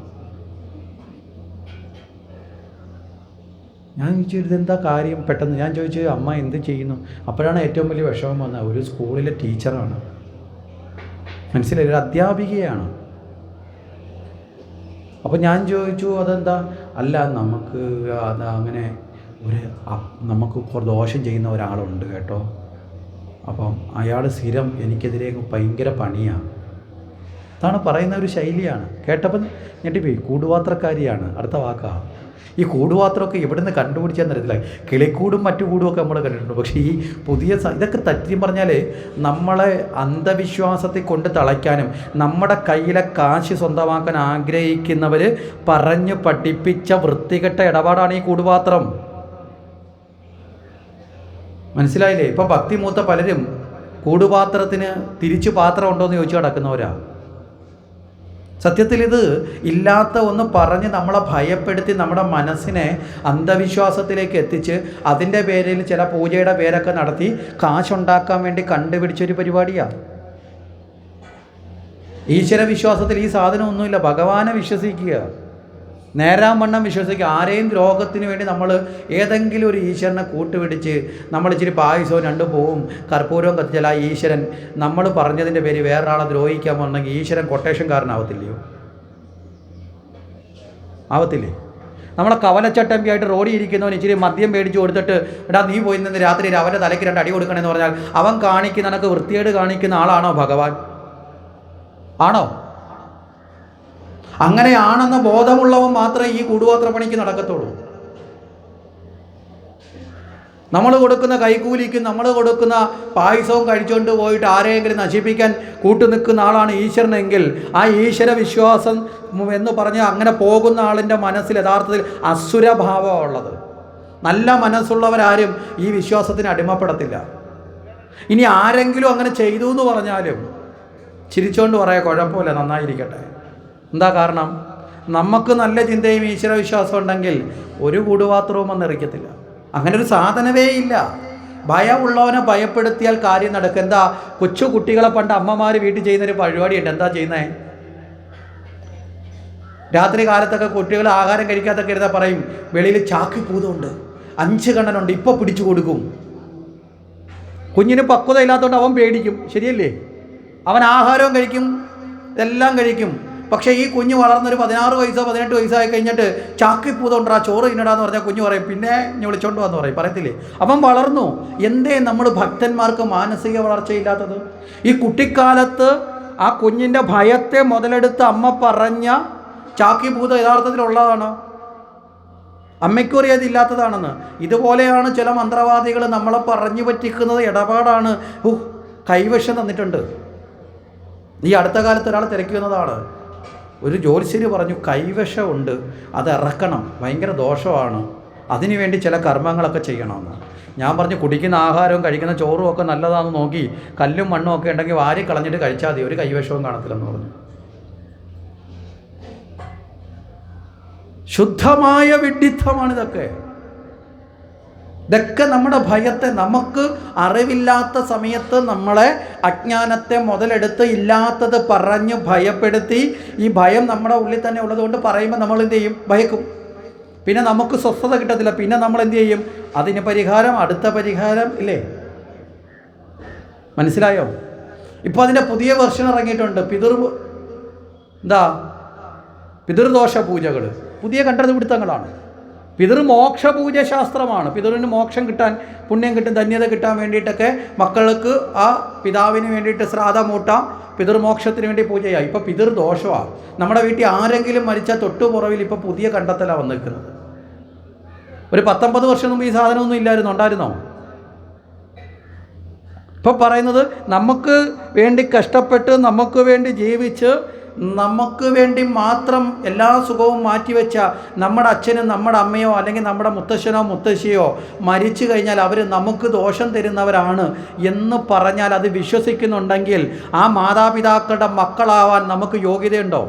ഞാൻ ചോദിച്ചു, ഇതെന്താ കാര്യം പെട്ടെന്ന്? ഞാൻ ചോദിച്ചു, അമ്മ എന്ത് ചെയ്യുന്നു? അപ്പോഴാണ് ഏറ്റവും വലിയ വിഷമം വന്നത്. ഒരു സ്കൂളിലെ ടീച്ചറാണ്, മനസ്സിലായി, ഒരു അധ്യാപികയാണ്. അപ്പോൾ ഞാൻ ചോദിച്ചു, അതെന്താ? അല്ല, നമുക്ക് അത് അങ്ങനെ നമുക്ക് ദോഷം ചെയ്യുന്ന ഒരാളുണ്ട് കേട്ടോ. അപ്പം അയാൾ സ്ഥിരം എനിക്കെതിരെ ഭയങ്കര പണിയാണ്. അതാണ് പറയുന്ന ഒരു ശൈലിയാണ്. കേട്ടപ്പം ഞെട്ടിപ്പോയി. കൂടുപാത്രക്കാരിയാണ് അടുത്ത വാക്കാണ്. ഈ കൂടുപാത്രമൊക്കെ എവിടുന്ന് കണ്ടുപിടിച്ചെന്ന് അറിയത്തില്ല. കിളിക്കൂടും മറ്റു കൂടുമൊക്കെ നമ്മൾ കണ്ടിട്ടുണ്ട്. പക്ഷേ ഈ പുതിയ ഇതൊക്കെ തറ്റി പറഞ്ഞാൽ നമ്മളെ അന്ധവിശ്വാസത്തിൽ കൊണ്ട് തളയ്ക്കാനും നമ്മുടെ കയ്യിലെ കാശ് സ്വന്തമാക്കാൻ ആഗ്രഹിക്കുന്നവർ പറഞ്ഞ് പഠിപ്പിച്ച വൃത്തികെട്ട ഇടപാടാണ് ഈ കൂടുപാത്രം. മനസ്സിലായില്ലേ? ഇപ്പം ഭക്തി മൂത്ത പലരും കൂടുപാത്രത്തിന് തിരിച്ചു പാത്രം ഉണ്ടോ എന്ന് ചോദിച്ചു കിടക്കുന്നവരാ. സത്യത്തിൽ ഇത് ഇല്ലാത്ത ഒന്ന് പറഞ്ഞ് നമ്മളെ ഭയപ്പെടുത്തി നമ്മുടെ മനസ്സിനെ അന്ധവിശ്വാസത്തിലേക്ക് എത്തിച്ച് അതിൻ്റെ പേരിൽ ചില പൂജയുടെ പേരൊക്കെ നടത്തി കാശുണ്ടാക്കാൻ വേണ്ടി കണ്ടുപിടിച്ചൊരു പരിപാടിയാണ്. ഈശ്വരവിശ്വാസത്തിൽ ഈ സാധനമൊന്നുമില്ല. ഭഗവാനെ വിശ്വസിക്കുക, നേരാവണ്ണം വിശ്വസിക്കുക. ആരെയും രോഗത്തിന് വേണ്ടി നമ്മൾ ഏതെങ്കിലും ഒരു ഈശ്വരനെ കൂട്ടുപിടിച്ച് നമ്മൾ ഇച്ചിരി പായസവും 2 പൂവും കർപ്പൂരവും കത്തിച്ചാൽ ആ ഈശ്വരൻ നമ്മൾ പറഞ്ഞതിൻ്റെ പേര് വേറൊരാളെ ദ്രോഹിക്കാൻ പോകണമെങ്കിൽ ഈശ്വരൻ കൊട്ടേഷൻകാരനാവത്തില്ലയോ? ആവത്തില്ലേ? നമ്മളെ കവലച്ചട്ടമ്പിയായിട്ട് റോഡിൽ ഇരിക്കുന്നവൻ ഇച്ചിരി മദ്യം മേടിച്ച് കൊടുത്തിട്ട്, എടാ നീ പോയി നിന്ന് രാത്രി അവൻ്റെ തലയ്ക്ക് 2 അടി കൊടുക്കണമെന്ന് പറഞ്ഞാൽ അവൻ കാണിക്കുന്ന കണക്ക് വൃത്തികേട് കാണിക്കുന്ന ആളാണോ ഭഗവാൻ? ആണോ? അങ്ങനെയാണെന്ന ബോധമുള്ളവൻ മാത്രമേ ഈ കൂടുപാത്ര പണിക്ക് നടക്കത്തുള്ളൂ. നമ്മൾ കൊടുക്കുന്ന കൈക്കൂലിക്കും നമ്മൾ കൊടുക്കുന്ന പായസവും കഴിച്ചുകൊണ്ട് പോയിട്ട് ആരെയെങ്കിലും നശിപ്പിക്കാൻ കൂട്ടുനിൽക്കുന്ന ആളാണ് ഈശ്വരനെങ്കിൽ ആ ഈശ്വര വിശ്വാസം എന്ന് പറഞ്ഞ് അങ്ങനെ പോകുന്ന ആളിൻ്റെ മനസ്സിൽ യഥാർത്ഥത്തിൽ അസുരഭാവമാണ് ഉള്ളത്. നല്ല മനസ്സുള്ളവരാരും ഈ വിശ്വാസത്തിന് അടിമപ്പെടത്തില്ല. ഇനി ആരെങ്കിലും അങ്ങനെ ചെയ്തു എന്ന് പറഞ്ഞാലും ചിരിച്ചുകൊണ്ട് പറയാം, കുഴപ്പമില്ല, നന്നായിരിക്കട്ടെ. എന്താ കാരണം? നമുക്ക് നല്ല ചിന്തയും ഈശ്വരവിശ്വാസം ഉണ്ടെങ്കിൽ ഒരു കൂടുപാത്രവും വന്നെറിക്കത്തില്ല. അങ്ങനെ ഒരു സാധനമേ ഇല്ല. ഭയമുള്ളവനെ ഭയപ്പെടുത്തിയാൽ കാര്യം നടക്കും. എന്താ, കൊച്ചു കുട്ടികളെ പണ്ട് അമ്മമാർ വീട്ടിൽ ചെയ്യുന്നൊരു പരിപാടിയുണ്ട്. എന്താ ചെയ്യുന്നത്? രാത്രി കാലത്തൊക്കെ കുട്ടികൾ ആഹാരം കഴിക്കാത്തൊക്കെ ഇരുന്നാൽ പറയും, വെളിയിൽ ചാക്കി പൂതമുണ്ട്, 5 കണ്ണനുണ്ട്, ഇപ്പോൾ പിടിച്ചു കൊടുക്കും. കുഞ്ഞിന് പക്വത ഇല്ലാത്തതുകൊണ്ട് അവൻ പേടിക്കും. ശരിയല്ലേ? അവൻ ആഹാരവും കഴിക്കും, ഇതെല്ലാം കഴിക്കും. പക്ഷേ ഈ കുഞ്ഞ് വളർന്നൊരു 16 വയസ്സോ 18 വയസ്സായി കഴിഞ്ഞിട്ട് ചാക്കിപ്പൂതുകൊണ്ടാ ചോറ് തിന്നടാന്ന് പറഞ്ഞാൽ കുഞ്ഞ് പറയും, പിന്നെ ഞാൻ വിളിച്ചോണ്ട് വന്ന് പറയത്തില്ലേ? അവൻ വളർന്നു. എന്തേ നമ്മൾ ഭക്തന്മാർക്ക് മാനസിക വളർച്ചയില്ലാത്തത്? ഈ കുട്ടിക്കാലത്ത് ആ കുഞ്ഞിൻ്റെ ഭയത്തെ മുതലെടുത്ത് അമ്മ പറഞ്ഞ ചാക്കിപ്പൂത യഥാർത്ഥത്തിലുള്ളതാണ്. അമ്മയ്ക്കും അറിയാതില്ലാത്തതാണെന്ന്. ഇതുപോലെയാണ് ചില മന്ത്രവാദികൾ നമ്മളെ പറഞ്ഞു പറ്റിക്കുന്നത്. ഇടപാടാണ്. കൈവശം തന്നിട്ടുണ്ട്. ഈ അടുത്ത കാലത്ത് ഒരാൾ തിരക്കുന്നതാണ്. ഒരു ജ്യോത്സ്യർ പറഞ്ഞു, കൈവശമുണ്ട്, അത് ഇറക്കണം, ഭയങ്കര ദോഷമാണ്, അതിനുവേണ്ടി ചില കർമ്മങ്ങളൊക്കെ ചെയ്യണമെന്ന്. ഞാൻ പറഞ്ഞു, കുടിക്കുന്ന ആഹാരവും കഴിക്കുന്ന ചോറും ഒക്കെ നല്ലതാണെന്ന് നോക്കി കല്ലും മണ്ണും ഒക്കെ ഉണ്ടെങ്കിൽ വാരി കളഞ്ഞിട്ട് കഴിച്ചാൽ മതി, ഒരു കൈവശവും കാണത്തില്ലെന്ന് പറഞ്ഞു. ശുദ്ധമായ വിഡ്ഢിത്തമാണിതൊക്കെ. ഇതൊക്കെ നമ്മുടെ ഭയത്തെ, നമുക്ക് അറിവില്ലാത്ത സമയത്ത് നമ്മളെ അജ്ഞാനത്തെ മുതലെടുത്ത് ഇല്ലാത്തത് പറഞ്ഞ് ഭയപ്പെടുത്തി, ഈ ഭയം നമ്മുടെ ഉള്ളിൽ തന്നെ ഉള്ളതുകൊണ്ട് പറയുമ്പോൾ നമ്മൾ എന്ത് ചെയ്യും? ഭയക്കും. പിന്നെ നമുക്ക് സ്വസ്ഥത കിട്ടത്തില്ല. പിന്നെ നമ്മൾ എന്ത് ചെയ്യും? അതിന് പരിഹാരം, അടുത്ത പരിഹാരം ഇല്ലേ? മനസ്സിലായോ? ഇപ്പോൾ അതിൻ്റെ പുതിയ വെർഷൻ ഇറങ്ങിയിട്ടുണ്ട്. പിതൃദോഷ പൂജകൾ പുതിയ കണ്ടുപിടുത്തങ്ങളാണ്. പിതൃമോക്ഷ പൂജ ശാസ്ത്രമാണ്. പിതൃവിന് മോക്ഷം കിട്ടാൻ, പുണ്യം കിട്ടും, ധന്യത കിട്ടാൻ വേണ്ടിയിട്ടൊക്കെ മക്കൾക്ക് ആ പിതാവിന് വേണ്ടിയിട്ട് ശ്രാദ്ധമൂട്ടാം, പിതൃമോക്ഷത്തിന് വേണ്ടി പൂജ ചെയ്യാം. ഇപ്പോൾ പിതൃദോഷമാണ്. നമ്മുടെ വീട്ടിൽ ആരെങ്കിലും മരിച്ചാൽ തൊട്ടുപുറവിൽ ഇപ്പോൾ പുതിയ കണ്ടെത്തലാണ് വന്നിരിക്കുന്നത്. ഒരു 19 വർഷം മുമ്പ് ഈ സാധനമൊന്നും ഇല്ലായിരുന്നു, ഉണ്ടായിരുന്നോ? ഇപ്പോൾ പറയുന്നത് നമുക്ക് വേണ്ടി കഷ്ടപ്പെട്ട്, നമുക്ക് വേണ്ടി ജീവിച്ച്, നമുക്ക് വേണ്ടി മാത്രം എല്ലാ സുഖവും മാറ്റിവെച്ച നമ്മുടെ അച്ഛനും നമ്മുടെ അമ്മയോ അല്ലെങ്കിൽ നമ്മുടെ മുത്തശ്ശനോ മുത്തശ്ശിയോ മരിച്ചു കഴിഞ്ഞാൽ അവർ നമുക്ക് ദോഷം തരുന്നവരാണ് എന്ന് പറഞ്ഞാൽ അത് വിശ്വസിക്കുന്നുണ്ടെങ്കിൽ ആ മാതാപിതാക്കളുടെ മക്കളാവാൻ നമുക്ക് യോഗ്യതയുണ്ടോ?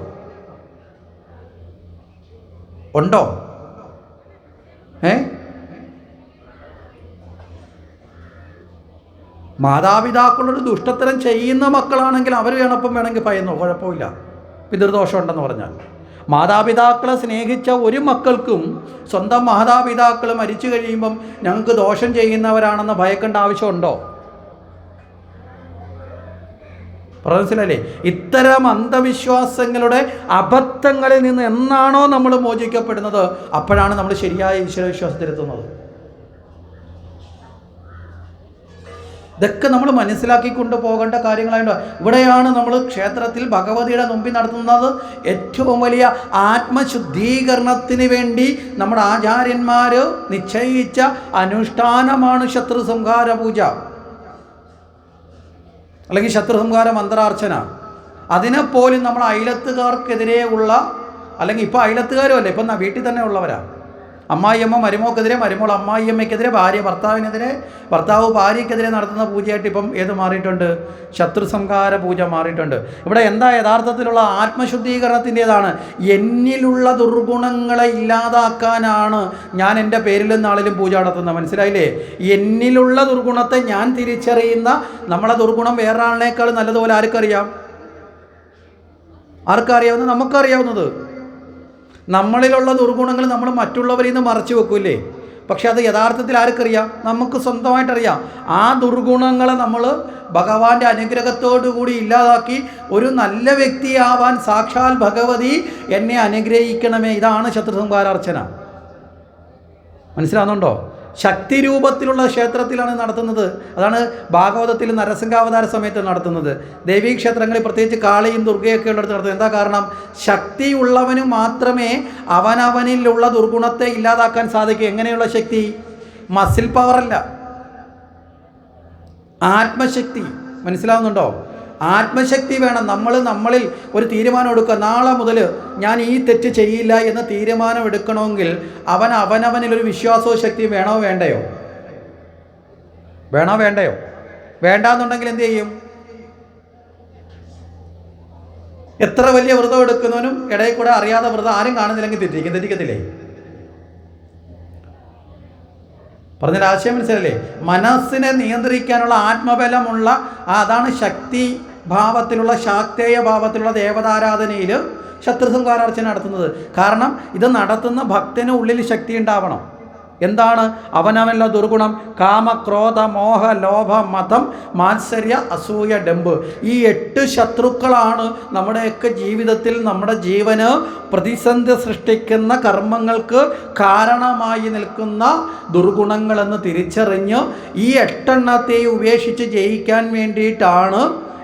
ഉണ്ടോ? മാതാപിതാക്കളോട് ദുഷ്ടത്തരം ചെയ്യുന്ന മക്കളാണെങ്കിൽ അവർ വേണമെങ്കിൽ ഭയന്നോ, കുഴപ്പമില്ല, പിതൃദോഷം ഉണ്ടെന്ന് പറഞ്ഞാൽ. മാതാപിതാക്കളെ സ്നേഹിച്ച ഒരു മക്കൾക്കും സ്വന്തം മാതാപിതാക്കൾ മരിച്ചു കഴിയുമ്പം ഞങ്ങൾക്ക് ദോഷം ചെയ്യുന്നവരാണെന്ന് ഭയക്കേണ്ട ആവശ്യമുണ്ടോ? മനസ്സിലല്ലേ? ഇത്തരം അന്ധവിശ്വാസങ്ങളുടെ അബദ്ധങ്ങളിൽ നിന്ന് എന്നാണോ നമ്മൾ മോചിക്കപ്പെടുന്നത്, അപ്പോഴാണ് നമ്മൾ ശരിയായ ഈശ്വരവിശ്വാസത്തിലെത്തുന്നത്. ഇതൊക്കെ നമ്മൾ മനസ്സിലാക്കിക്കൊണ്ട് പോകേണ്ട കാര്യങ്ങളായിട്ട് ഇവിടെയാണ് നമ്മൾ ക്ഷേത്രത്തിൽ ഭഗവതിയുടെ മുമ്പിൽ നടത്തുന്നത്. ഏറ്റവും വലിയ ആത്മശുദ്ധീകരണത്തിന് വേണ്ടി നമ്മുടെ ആചാര്യന്മാർ നിശ്ചയിച്ച അനുഷ്ഠാനമാണ് ശത്രുസംഹാര പൂജ അല്ലെങ്കിൽ ശത്രുസംഹാര മന്ത്രാർച്ചന. അതിനെപ്പോലും നമ്മൾ അയലത്തുകാർക്കെതിരെ ഉള്ള, അല്ലെങ്കിൽ ഇപ്പോൾ അയലത്തുകാരും അല്ല, ഇപ്പം വീട്ടിൽ തന്നെ ഉള്ളവരാണ്. അമ്മായിയമ്മ മരുമോക്കെതിരെ, മരുമോൾ അമ്മായിയമ്മയ്ക്കെതിരെ, ഭാര്യ ഭർത്താവിനെതിരെ, ഭർത്താവ് ഭാര്യയ്ക്കെതിരെ നടത്തുന്ന പൂജയായിട്ട് ഇപ്പം ഏത് മാറിയിട്ടുണ്ട്? ശത്രുസംഹാര പൂജ മാറിയിട്ടുണ്ട്. ഇവിടെ എന്താ യഥാർത്ഥത്തിലുള്ള ആത്മശുദ്ധീകരണത്തിൻ്റെതാണ്. എന്നിലുള്ള ദുർഗുണങ്ങളെ ഇല്ലാതാക്കാനാണ് ഞാൻ എൻ്റെ പേരിലും നാളിലും പൂജ നടത്തുന്നത്. മനസ്സിലായില്ലേ? എന്നിലുള്ള ദുർഗുണത്തെ ഞാൻ തിരിച്ചറിയുന്ന, നമ്മളെ ദുർഗുണം വേറൊരാളിനേക്കാൾ നല്ലതുപോലെ ആർക്കറിയാം? ആർക്കറിയാവുന്നത്? നമുക്കറിയാവുന്നത്. നമ്മളിലുള്ള ദുർഗുണങ്ങൾ നമ്മൾ മറ്റുള്ളവരിൽ നിന്ന് മറച്ചു വെക്കൂലേ? പക്ഷെ അത് യഥാർത്ഥത്തിൽ ആർക്കറിയാം? നമുക്ക് സ്വന്തമായിട്ടറിയാം. ആ ദുർഗുണങ്ങളെ നമ്മൾ ഭഗവാന്റെ അനുഗ്രഹത്തോടു കൂടി ഇല്ലാതാക്കി ഒരു നല്ല വ്യക്തിയാവാൻ സാക്ഷാൽ ഭഗവതി എന്നെ അനുഗ്രഹിക്കണമേ. ഇതാണ് ശത്രുസംഹാരാർച്ചന. മനസ്സിലാവുന്നുണ്ടോ? ശക്തി രൂപത്തിലുള്ള ക്ഷേത്രത്തിലാണ് നടത്തുന്നത്. അതാണ് ഭാഗവതത്തിൽ നരസിംഹാവതാര സമയത്ത് നടത്തുന്നത്. ദേവീക്ഷേത്രങ്ങളിൽ പ്രത്യേകിച്ച് കാളിയും ദുർഗയൊക്കെ ഉള്ളിടത്ത് നടത്തുന്നത്. എന്താ കാരണം? ശക്തിയുള്ളവന് മാത്രമേ അവനവനിലുള്ള ദുർഗുണത്തെ ഇല്ലാതാക്കാൻ സാധിക്കൂ. എങ്ങനെയുള്ള ശക്തി? മസിൽ പവറല്ല, ആത്മശക്തി. മനസ്സിലാവുന്നുണ്ടോ? ആത്മശക്തി വേണം. നമ്മളിൽ ഒരു തീരുമാനം എടുക്കുക. നാളെ മുതൽ ഞാൻ ഈ തെറ്റ് ചെയ്യില്ല എന്ന് തീരുമാനം എടുക്കണമെങ്കിൽ അവനവനിലൊരു വിശ്വാസവും ശക്തിയും വേണോ വേണ്ടയോ? വേണ്ടാന്നുണ്ടെങ്കിൽ എന്ത് ചെയ്യും? എത്ര വലിയ വ്രതം എടുക്കുന്നവനും ഇടയിൽ കൂടെ അറിയാതെ വ്രതം ആരും കാണുന്നില്ലെങ്കിൽ തെറ്റിക്കത്തില്ലേ? പറഞ്ഞ ആശയം മനസ്സിലല്ലേ? മനസ്സിനെ നിയന്ത്രിക്കാനുള്ള ആത്മബലമുള്ള അതാണ് ശക്തി ഭാവത്തിലുള്ള, ശാക്തേയ ഭാവത്തിലുള്ള ദേവതാരാധനയിൽ ശത്രുസംഹാരാർച്ചന നടത്തുന്നത്. കാരണം ഇത് നടത്തുന്ന ഭക്തന് ഉള്ളിൽ ശക്തി ഉണ്ടാവണം. എന്താണ്? അവനവനുള്ള ദുർഗുണം, കാമ, ക്രോധ, മോഹ, ലോഭ, മതം, മാത്സര്യ, അസൂയ, ഡംബ്. ഈ 8 ശത്രുക്കളാണ് നമ്മുടെയൊക്കെ ജീവിതത്തിൽ നമ്മുടെ ജീവന് പ്രതിസന്ധി സൃഷ്ടിക്കുന്ന, കർമ്മങ്ങൾക്ക് കാരണമായി നിൽക്കുന്ന ദുർഗുണങ്ങളെന്ന് തിരിച്ചറിഞ്ഞ് ഈ 8 എണ്ണത്തെ ഉപേക്ഷിച്ച് ജയിക്കാൻ വേണ്ടിയിട്ടാണ്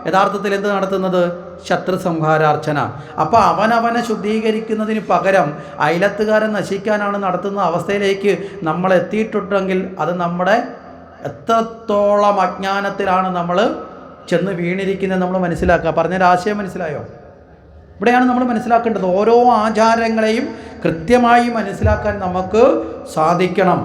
യഥാർത്ഥത്തിൽ എന്ത് നടത്തുന്നത്? ശത്രുസംഹാരാർച്ചന. അപ്പോൾ അവനവനെ ശുദ്ധീകരിക്കുന്നതിന് പകരം അയലത്തുകാരൻ നശിക്കാനാണ് നടത്തുന്ന അവസ്ഥയിലേക്ക് നമ്മൾ എത്തിയിട്ടുണ്ടെങ്കിൽ അത് നമ്മുടെ എത്രത്തോളം അജ്ഞാനത്തിലാണ് നമ്മൾ ചെന്ന് വീണിരിക്കുന്നത് നമ്മൾ മനസ്സിലാക്കുക. പറഞ്ഞൊരാശയം മനസ്സിലായോ? ഇവിടെയാണ് നമ്മൾ മനസ്സിലാക്കേണ്ടത്. ഓരോ ആചാരങ്ങളെയും കൃത്യമായി മനസ്സിലാക്കാൻ നമുക്ക് സാധിക്കണം.